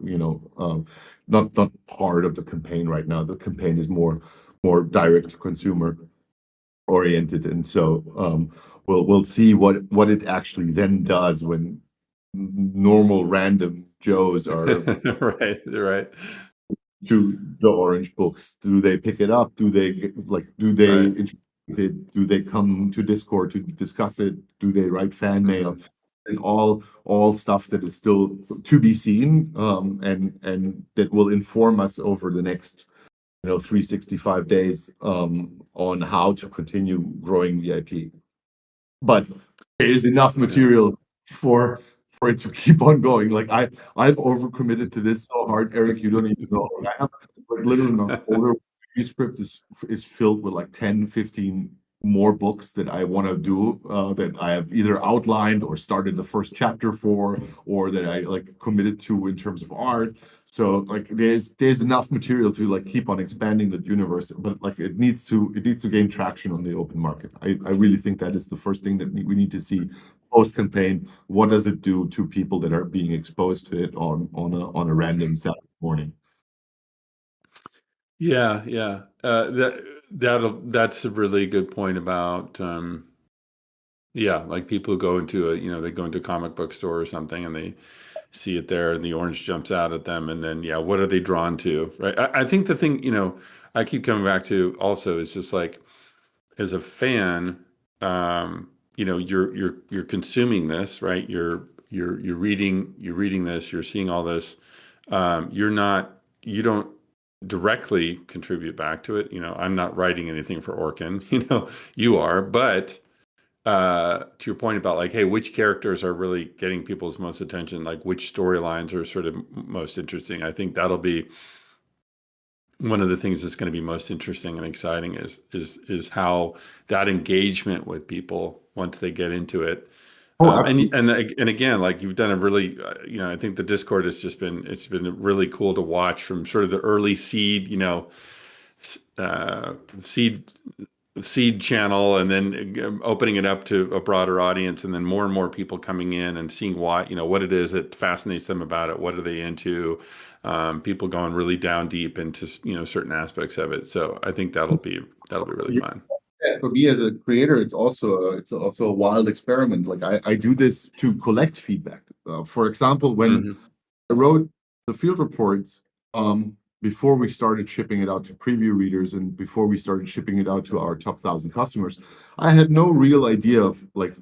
not part of the campaign right now. The campaign is more direct to consumer oriented, and so we'll see what it actually then does when normal random Joes are Right, right, to the orange books. Do they pick it up? Do they right. interact with it? Do they come to Discord to discuss it? Do they write fan mail? Hmm. It's all stuff that is still to be seen, and that will inform us over the next 365 days, on how to continue growing the IP. But there is enough Yeah. material for it to keep on going. Like I've overcommitted to this so hard, Eric, you don't even know. I have like literally my folder scripts is filled with like 10, 15 more books that I want to do, that I have either outlined or started the first chapter for, or that I like committed to in terms of art. So like there's enough material to like keep on expanding the universe, but like it needs to gain traction on the open market. I really think that is the first thing that we need to see post campaign. What does it do to people that are being exposed to it on a random Saturday morning? Yeah, yeah. That's a really good point about yeah, like people who go into they go into a comic book store or something and they see it there and the orange jumps out at them and then yeah, what are they drawn to? Right. I think the thing, I keep coming back to also is just like as a fan, you're consuming this, right? You're reading this, you're seeing all this. You don't directly contribute back to it. I'm not writing anything for Orken, you are, but to your point about like, hey, which characters are really getting people's most attention? Like which storylines are sort of most interesting? I think that'll be one of the things that's going to be most interesting and exciting is how that engagement with people once they get into it. Oh, And absolutely. and again, like you've done a really, I think the Discord has just been it's been really cool to watch from sort of the early seed, uh, seed seed channel, and then opening it up to a broader audience, and then more and more people coming in and seeing why, what it is that fascinates them about it. What are they into? People going really down deep into certain aspects of it. So I think that'll be really fun. Yeah, for me as a creator, it's also a wild experiment. Like I do this to collect feedback. For example, when Hmm. I wrote the field reports, before we started shipping it out to preview readers and before we started shipping it out to our top 1,000 customers, I had no real idea of like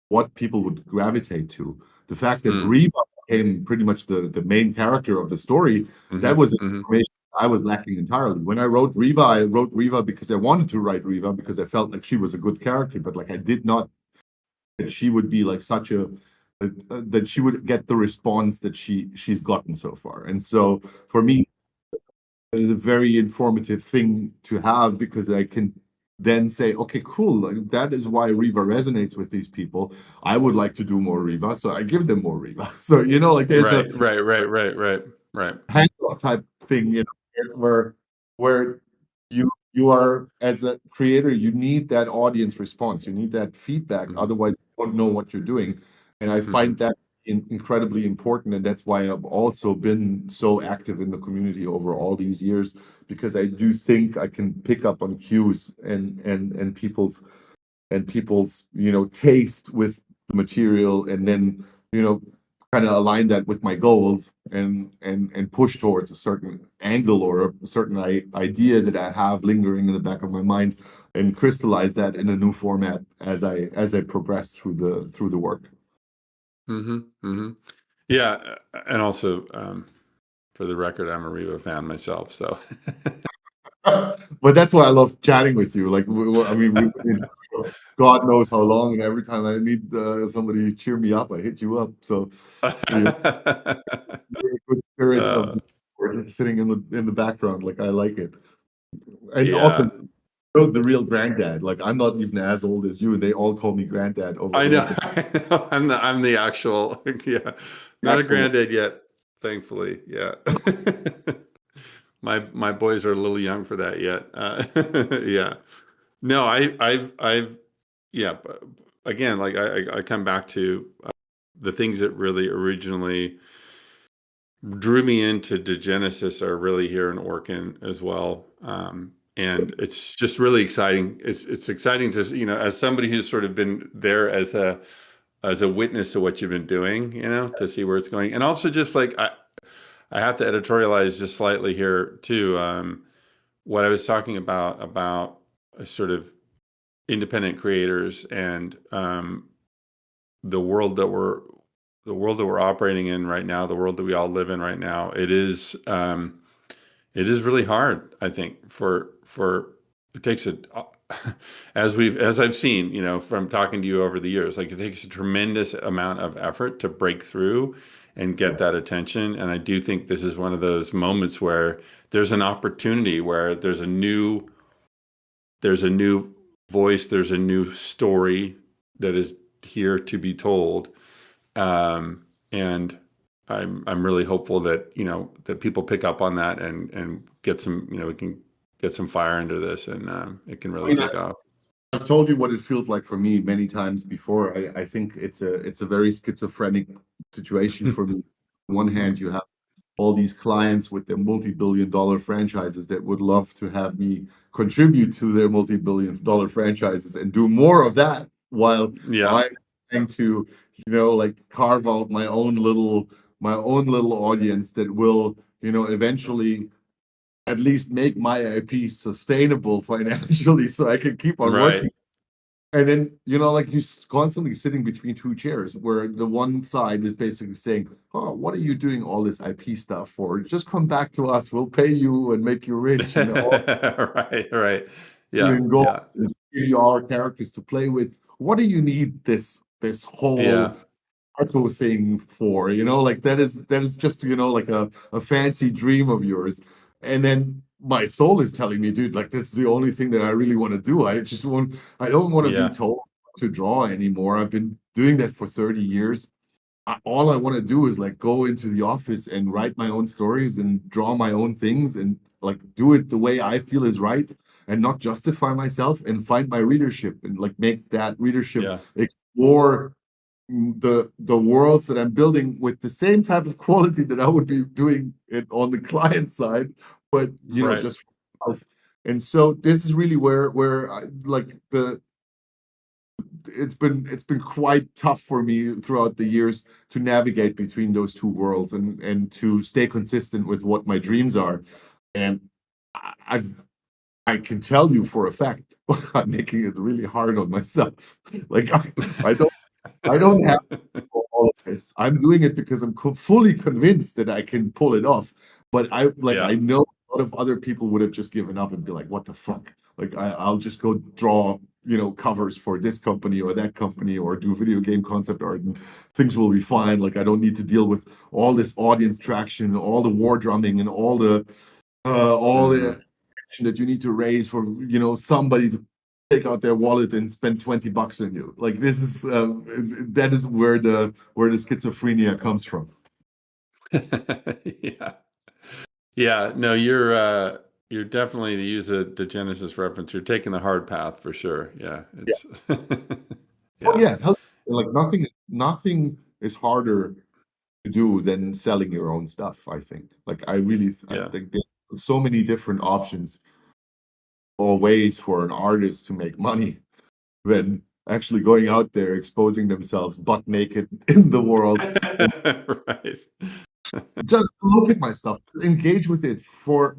what people would gravitate to. The fact that Mm. Reba became pretty much the main character of the story, that Hmm. was Hmm. information I was lacking entirely. When I wrote Reva because I wanted to write Reva because I felt like she was a good character, but like I did not that she would be like such that she would get the response that she's gotten so far. And so for me, it is a very informative thing to have because I can then say, okay, cool, like, that is why Riva resonates with these people. I would like to do more Riva, so I give them more Riva. So like there's a Right, right, right, right, right, right. handoff type thing, where you are as a creator, you need that audience response, you need that feedback, Hmm. otherwise you don't know what you're doing. And I find Hmm. that incredibly important, and that's why I've also been so active in the community over all these years, because I do think I can pick up on cues and people's taste with the material, and then you know kind of align that with my goals and push towards a certain angle or a certain idea that I have lingering in the back of my mind, and crystallize that in a new format as I progress through the work. Hmm. Hmm. Yeah, and also for the record, I'm a Reba fan myself, so But that's why I love chatting with you. Like, I mean, we've been in touch God knows how long, and every time I need somebody to cheer me up, I hit you up. So you're a good spirit of Uh, the sitting in the background. Like I like it. And also yeah, the real granddad. Like I'm not even as old as you, and they all call me granddad over I here. know. But I know. I'm the actual. Yeah, the not a actual, granddad yet, thankfully. Yeah. My boys are a little young for that yet. Yeah. No, yeah. Again, like I come back to the things that really originally drew me into Degenesis are really here in Orken as well. And it's just really exciting. It's exciting to, as somebody who's sort of been there as a witness to what you've been doing, to see where it's going. And also just like I have to editorialize just slightly here too. What I was talking about sort of independent creators and the world that we're the world that we're operating in right now, the world that we all live in right now. It is really hard, I think, for it takes a as I've seen, from talking to you over the years, like it takes a tremendous amount of effort to break through and get yeah, that attention. And I do think this is one of those moments where there's an opportunity where there's a new voice, there's a new story that is here to be told. And I'm really hopeful that that people pick up on that and get some we can get some fire into this, and it can I really mean, take off. I've told you what it feels like for me many times before. I think it's a very schizophrenic situation for me. On one hand, you have all these clients with their multi-billion-dollar franchises that would love to have me contribute to their multi-billion-dollar franchises and do more of that while Yeah, I'm trying to, like carve out my own little audience that will, eventually at least make my IP sustainable financially so I can keep on right, working. And then, like you're constantly sitting between two chairs where the one side is basically saying, oh, what are you doing all this IP stuff for? Just come back to us. We'll pay you and make you rich, right, right. Yeah, and go yeah, and give you our characters to play with. What do you need this yeah, whole Marko thing for? Like that is just, like a fancy dream of yours. And then my soul is telling me, dude, like this is the only thing that I really want to do. I don't want to be yeah, told to draw anymore. I've been doing that for 30 years. All I want to do is like go into the office and write my own stories and draw my own things and like do it the way I feel is right and not justify myself and find my readership and like make that readership yeah, explore the worlds that I'm building with the same type of quality that I would be doing it on the client side, but right. just for myself. And so this is really where I, like it's been quite tough for me throughout the years to navigate between those two worlds and to stay consistent with what my dreams are. And I've I can tell you for a fact I'm making it really hard on myself. Like I don't I don't have for all of this. I'm doing it because I'm fully convinced that I can pull it off. But I Yeah, know a lot of other people would have just given up and be like, "What the fuck?" Like I'll just go draw, covers for this company or that company or do video game concept art and things will be fine. Like I don't need to deal with all this audience traction, all the war drumming, and all the hmm action that you need to raise for somebody to take out their wallet and spend $20 on you. Like this is that is where the schizophrenia comes from. yeah, yeah. No, you're definitely, to use the Genesis reference, you're taking the hard path for sure. Yeah, Yeah. it's Oh yeah, yeah, like nothing is harder to do than selling your own stuff. I think. Like I yeah. think there's so many different options or ways for an artist to make money than actually going out there exposing themselves butt naked in the world and Right. just look at my stuff, engage with it for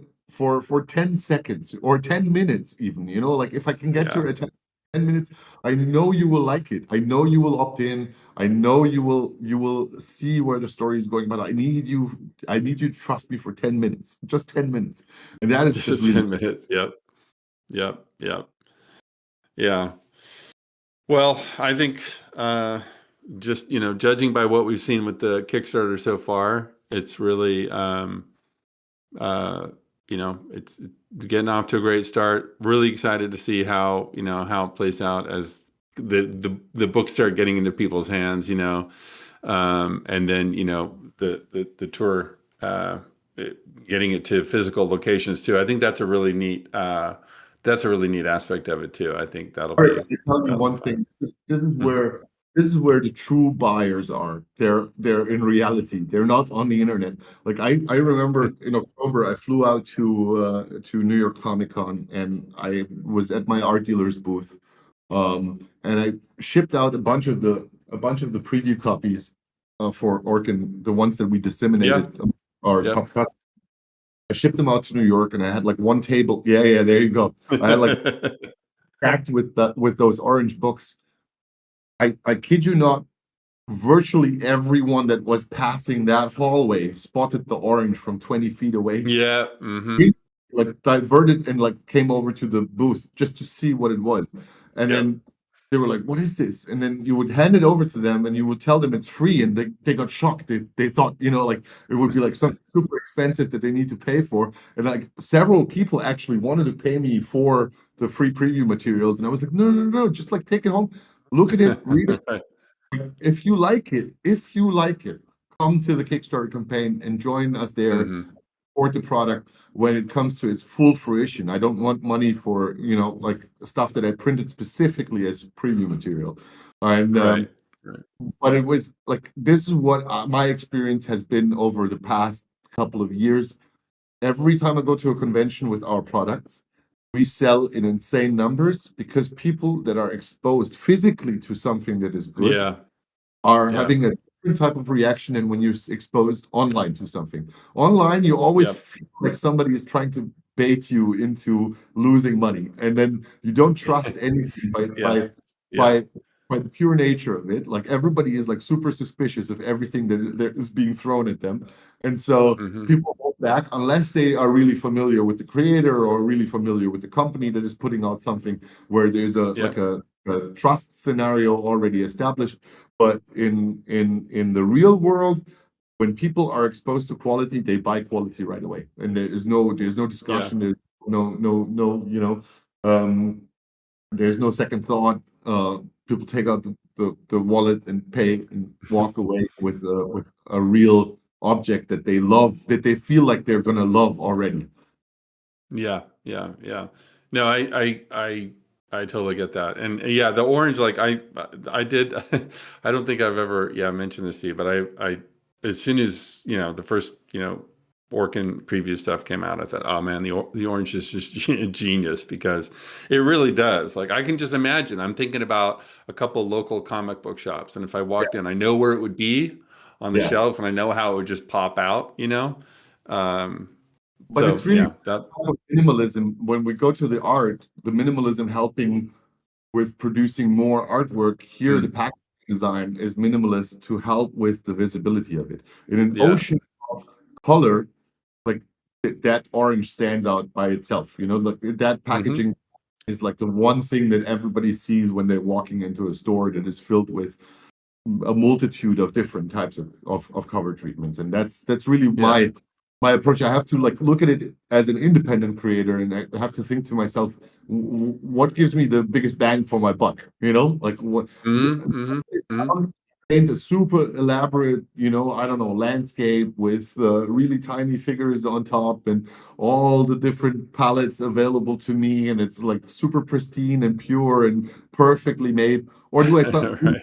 10 seconds or 10 minutes even, like if I can get Yeah. your attention 10 minutes, I know you will like it. I know you will opt in. I know you will see where the story is going, but I need you to trust me for 10 minutes, just 10 minutes. And that is just Just really 10 minutes. Yep. Yep. Yep. Yeah. Well, I think just judging by what we've seen with the Kickstarter so far, it's really uh, it's getting off to a great start. Really excited to see how it plays out as the books start getting into people's hands, and then the tour getting it to physical locations too. I think that's a really neat aspect of it too. I think All right, let me tell you that'll be one fun. thing. This is Mhm. where the true buyers are. They're in reality. They're not on the internet. Like I remember in October, I flew out to New York Comic Con, and I was at my art dealer's booth. And I shipped out a bunch of the preview copies for Orken, the ones that we Yeah, disseminated our yep. top customers. I shipped them out to New York, and I had like one table. Yeah, yeah, there you go. I had like packed with those orange books. I kid you not, virtually everyone that was passing that hallway spotted the orange from 20 feet away. Yeah. Hmm. He, like diverted and like came over to the booth just to see what it was. And Yep. then they were like, "What is this?" And then you would hand it over to them and you would tell them it's free, and they got shocked. They thought, like it would be like something super expensive that they need to pay for. And like several people actually wanted to pay me for the free preview materials. And I was like, "No, no, no, no, just like take it home, look at it, read it. Right. If you like it, come to the Kickstarter campaign and join us there, Hmm. support the product when it comes to its full fruition. I don't want money for, like stuff that I printed specifically as preview material. And Right. Right. but it was like this is what my experience has been over the past couple of years. Every time I go to a convention with our products, we sell in insane numbers because people that are exposed physically to something that is good Yeah. are Yeah. having a different type of reaction than when you're exposed online to something. Online, you always Yep. feel like somebody is trying to bait you into losing money, and then you don't trust anything by Yeah. by Yeah. by by the pure nature of it. Like everybody is like super suspicious of everything that is being thrown at them, and so Hmm. people hold back unless they are really familiar with the creator or really familiar with the company that is putting out something where there's a like Yep. a trust scenario already established. But in the real world, when people are exposed to quality, they buy quality right away, and there's no Yeah. discussion. There's no there's no second thought. People take out the wallet and pay and walk away with a real object that they love, that they feel like they're gonna love already. Yeah, yeah, yeah. No, I totally get that. And yeah, the orange, like I did, I don't think I've ever, yeah, mentioned this to you, but as soon as, the first, Orkin preview stuff came out, I thought, oh man, the orange is just genius because it really does. Like I can just imagine, I'm thinking about a couple local comic book shops, and if I walked in, I know where it would be on the Yeah, shelves, and I know how it would just pop out. Um, but so it's really yeah, that. minimalism. When we go to the art, the minimalism helping with producing more artwork. Here, the Mm. packaging design is minimalist to help with the visibility of it. In an Yeah. ocean of color, like that orange stands out by itself. Like that Hmm. packaging is like the one thing that everybody sees when they're walking into a store that is filled with a multitude of different types of cover treatments. And that's really Yeah. my approach. I have to like look at it as an independent creator, and I have to think to myself, what gives me the biggest bang for my buck? Like what Hmm. Hmm. Hmm. paint a super elaborate, I don't know, landscape with really tiny figures on top and all the different palettes available to me, and it's like super pristine and pure and perfectly made. Or do I Right.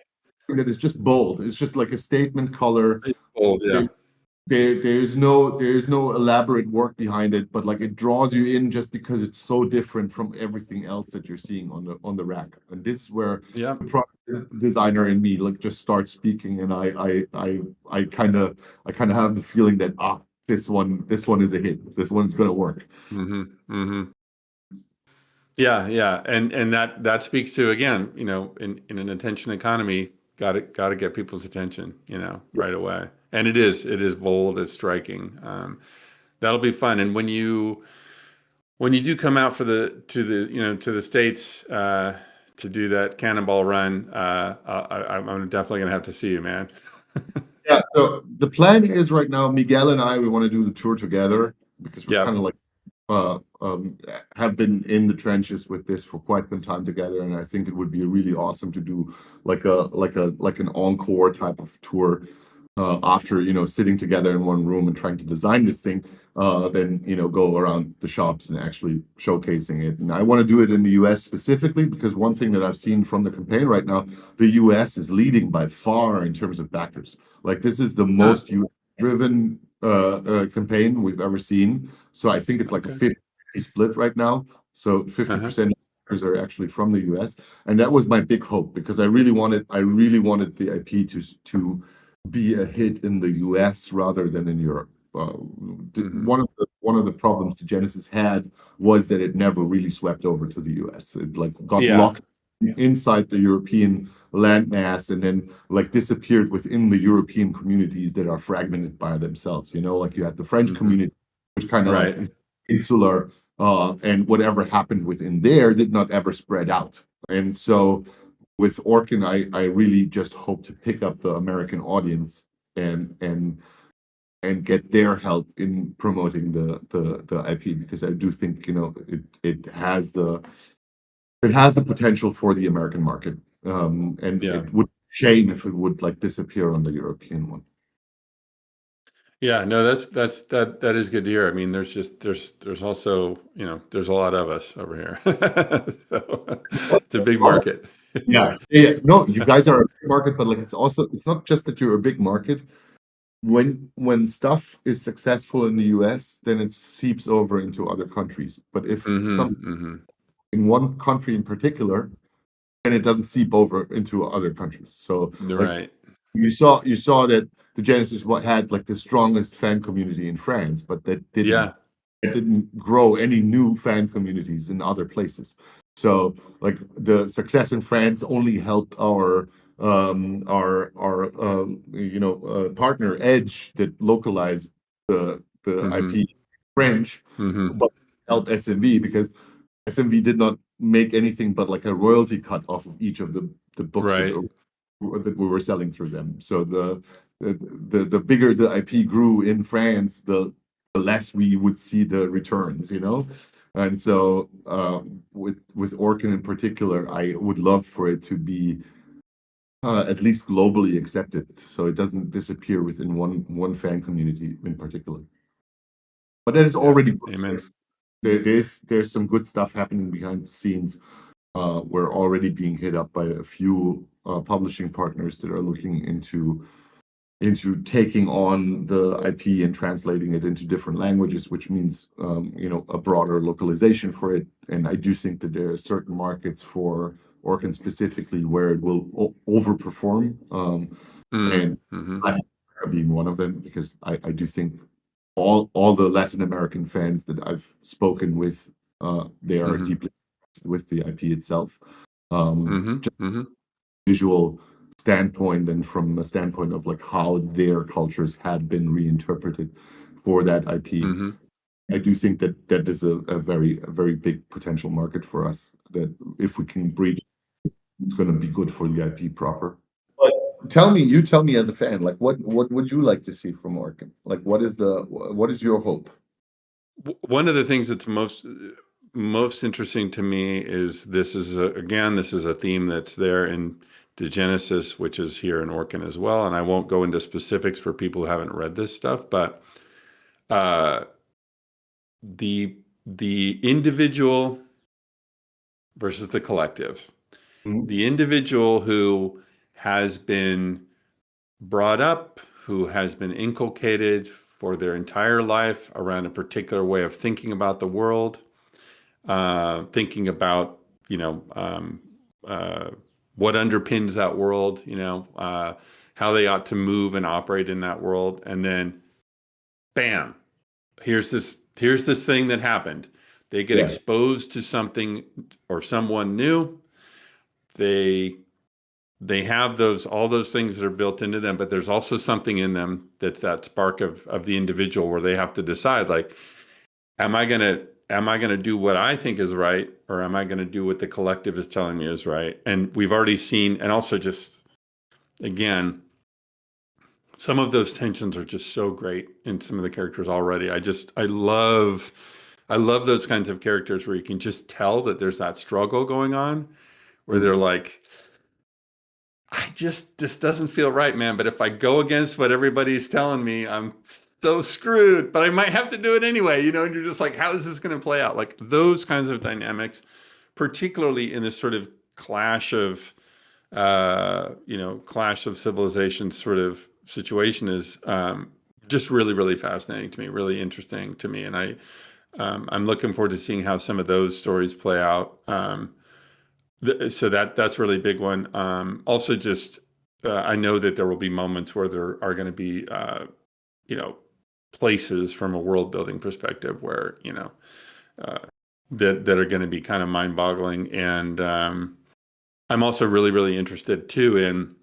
that is just bold. It's just like a statement color. It's bold. There, Yeah. there's no elaborate work behind it, but like it draws you in just because it's so different from everything else that you're seeing on the rack. And this is where Yeah. the product designer in me like just starts speaking, and I kind of have the feeling that this one is a hit. This one's gonna work. Hmm. Hmm. Yeah. Yeah. And that speaks to, again, in an attention economy, got to get people's attention, right away. And it is bold. It's striking. That'll be fun. And when you do come out to the States, to do that cannonball run, I'm definitely gonna have to see you, man. Yeah, so the plan is right now, Miguel and I, we want to do the tour together because we're kind Yep. of like uh, um, have been in the trenches with this for quite some time together, and I think it would be really awesome to do like an encore type of tour after sitting together in one room and trying to design this thing. Then go around the shops and actually showcasing it. And I want to do it in the U.S. specifically because one thing that I've seen from the campaign right now, the U.S. is leading by far in terms of backers. Like this is the Huh. most driven campaign we've ever seen. So I think it's like a Okay. 50 split right now. So Uh-huh. 50% are actually from the US. And that was my big hope because I really wanted the IP to be a hit in the US rather than in Europe. Hmm. One of the problems the Genesis had was that it never really swept over to the US. It like got Yeah. locked inside the European landmass and then like disappeared within the European communities that are fragmented by themselves. Like you had the French Hmm. community, which kind of like Right. is insular, and whatever happened within there did not ever spread out. And so with Orkin, I really just hope to pick up the American audience and get their help in promoting the IP because I do think it has the potential for the American market. And Yeah. it would shame if it would like disappear on the European one. Yeah, no, that is good to hear. I mean, there's also, there's a lot of us over here. So it's a big market. Yeah, yeah. No, you guys are a big market, but like it's not just that you're a big market. When stuff is successful in the US, then it seeps over into other countries. But if Hmm. some Hmm. in one country in particular, then it doesn't seep over into other countries. So like Right. you saw that the Genesis had like the strongest fan community in France, but that didn't Yeah. it didn't grow any new fan communities in other places. So like the success in France only helped our partner Edge that localized the Hmm. IP French, Hmm. but helped SMV because SMV did not make anything but like a royalty cut off of each of the books that Right. we were selling through them. So the bigger the IP grew in France, the less we would see the returns. And so with Orkin in particular, I would love for it to be at least globally accepted, so it doesn't disappear within one fan community in particular. But that is Yeah. already Amen. there's some good stuff happening behind the scenes. We're already being hit up by a few publishing partners that are looking into taking on the IP and translating it into different languages, which means a broader localization for it. And I do think that there are certain markets for Orkin specifically where it will overperform, and Mm-hmm. Latin America being one of them, because I do think all the Latin American fans that I've spoken with, they are Hmm. deeply interested with the IP itself. Hmm. Just Hmm. visual standpoint and from a standpoint of like how their cultures had been reinterpreted for that IP. Hmm. I do think that that is a very big potential market for us that if we can breach, it's going to be good for the IP proper. But you tell me as a fan, like what would you like to see from Orkin? Like what is your hope? One of the things that's most interesting to me is this is a theme that's there in Degenesis, which is here in Orkin as well. And I won't go into specifics for people who haven't read this stuff, but uh, the individual versus the collective. Mhm. The individual who has been brought up, who has been inculcated for their entire life around a particular way of thinking about the world, thinking about uh, what underpins that world, how they ought to move and operate in that world, and then, bam, here's this thing that happened. They get Yeah, exposed to something or someone new. They they have all those things that are built into them, but there's also something in them that's that spark of the individual where they have to decide, like, am I gonna am I going to do what I think is right, or am I going to do what the collective is telling me is right? And we've already seen, and also just again, some of those tensions are just so great in some of the characters already. I love those kinds of characters where you can just tell that there's that struggle going on, where they're like, this doesn't feel right, man. But if I go against what everybody's telling me, I'm so screwed, but I might have to do it anyway, and you're just like, how is this going to play out? Like those kinds of dynamics, particularly in this sort of clash of, clash of civilizations sort of situation is just really, really fascinating to me, really interesting to me. And I'm looking forward to seeing how some of those stories play out. So that's really a big one. Also, just I know that there will be moments where there are going to be, places from a world building perspective where that are going to be kind of mind boggling. And I'm also really, really interested too in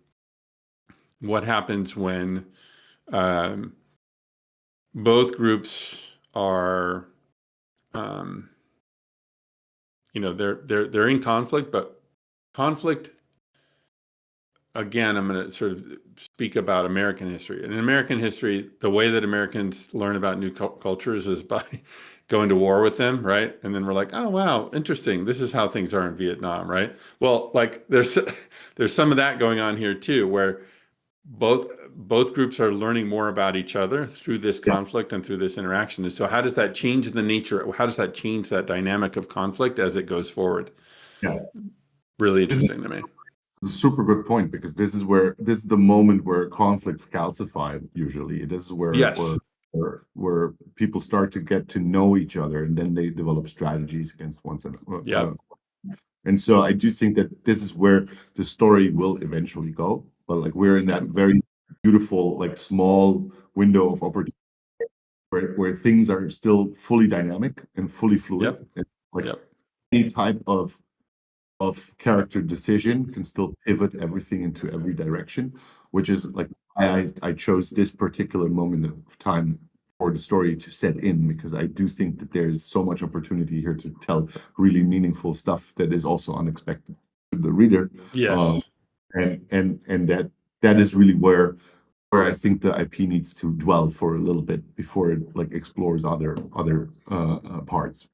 what happens when both groups are, they're in conflict, but conflict, again, I'm going to sort of speak about American history. And in American history, the way that Americans learn about new cultures is by going to war with them, right? And then we're like, oh, wow, interesting. This is how things are in Vietnam, right? Well, like there's some of that going on here too, where both groups are learning more about each other through this conflict and through this interaction. And so how does that change the nature? How does that change that dynamic of conflict as it goes forward? Yeah. Really interesting to me. It's a super good point, because this is the moment where conflicts calcify usually. This is Yes. where people start to get to know each other, and then they develop strategies against one another. Yeah. And so I do think that this is where the story will eventually go. But like we're in that very beautiful, like small window of opportunity where things are still fully dynamic and fully fluid. Yep. And like Yep. any type of character decision can still pivot everything into every direction, which is like I chose this particular moment of time for the story to set in, because I do think that there's so much opportunity here to tell really meaningful stuff that is also unexpected to the reader. Yes. And that is really where I think the IP needs to dwell for a little bit before it like explores other parts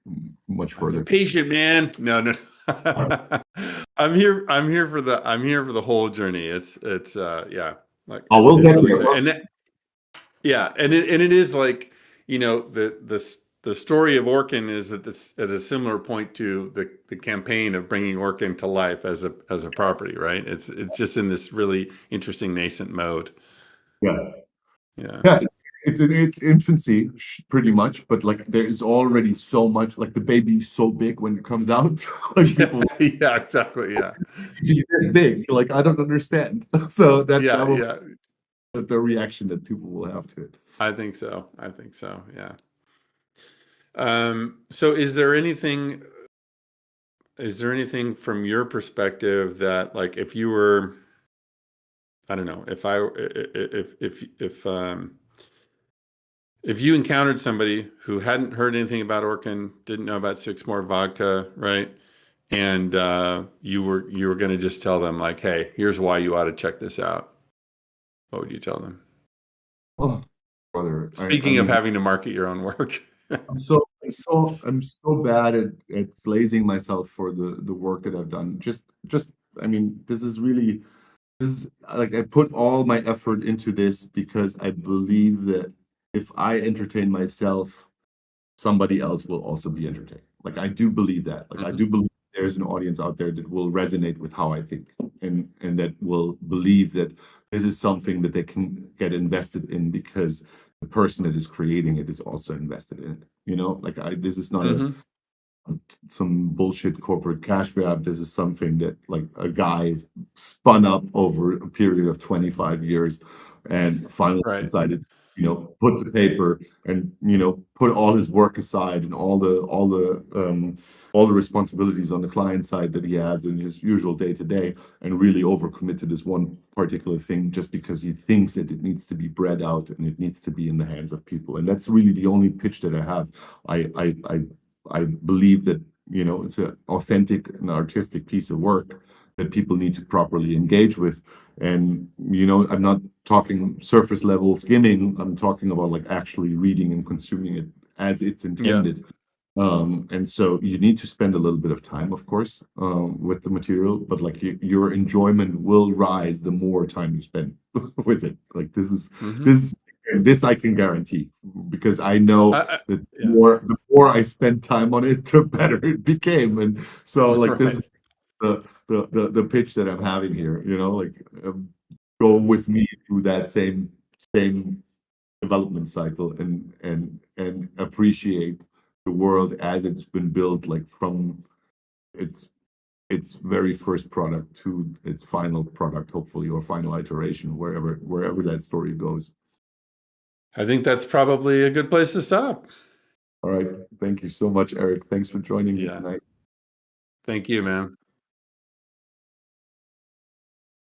much further. Patient, man. No. I'm here for the whole journey. It's yeah. Like Oh, we'll get really there. and yeah, and it is like, the story of Orken is at a similar point to the campaign of bringing Orken to life as a property, right? It's just in this really interesting nascent mode. Yeah. Yeah. Yeah, it's in its infancy, pretty much, but like there is already so much. Like the baby is so big when it comes out, like people, Yeah, exactly. Yeah. he's this big. Like I don't understand. So that Yeah. will Yeah. be the reaction that people will have to it. I think so. Yeah. So is there anything from your perspective that, like, if you were, I don't know, if you encountered somebody who hadn't heard anything about Orkin, didn't know about Sixmorevodka, right? And you were going to just tell them like, hey, here's why you ought to check this out. What would you tell them? Oh, brother, Speaking of having to market your own work. I'm so bad at glazing myself for the work that I've done. I mean, this is like I put all my effort into this because I believe that if I entertain myself, somebody else will also be entertained. Like I do believe that. Like I do believe there's an audience out there that will resonate with how I think, and that will believe that this is something that they can get invested in because the person that is creating it is also invested in it. Like this is not some bullshit corporate cash grab. This is something that like a guy spun up over a period of 25 years and finally Right. decided, put to paper and, put all his work aside and all the responsibilities on the client side that he has in his usual day to day, and really overcommit to this one particular thing just because he thinks that it needs to be bred out and it needs to be in the hands of people. And that's really the only pitch that I have. I I believe that, it's an authentic and artistic piece of work that people need to properly engage with. And, I'm not talking surface level skimming. I'm talking about like actually reading and consuming it as it's Yeah. intended. And so you need to spend a little bit of time, of course, with the material, but like your enjoyment will rise the more time you spend with it. Like this I can guarantee, because I know that Yeah. the more I spent time on it, the better it became. And so like this Right. is the pitch that I'm having here, like go with me through that same development cycle, and appreciate the world as it's been built, like from its very first product to its final product, hopefully, or final iteration, wherever that story goes. I think that's probably a good place to stop. All right. Thank you so much, Eric. Thanks for joining me Yeah. tonight. Thank you, man.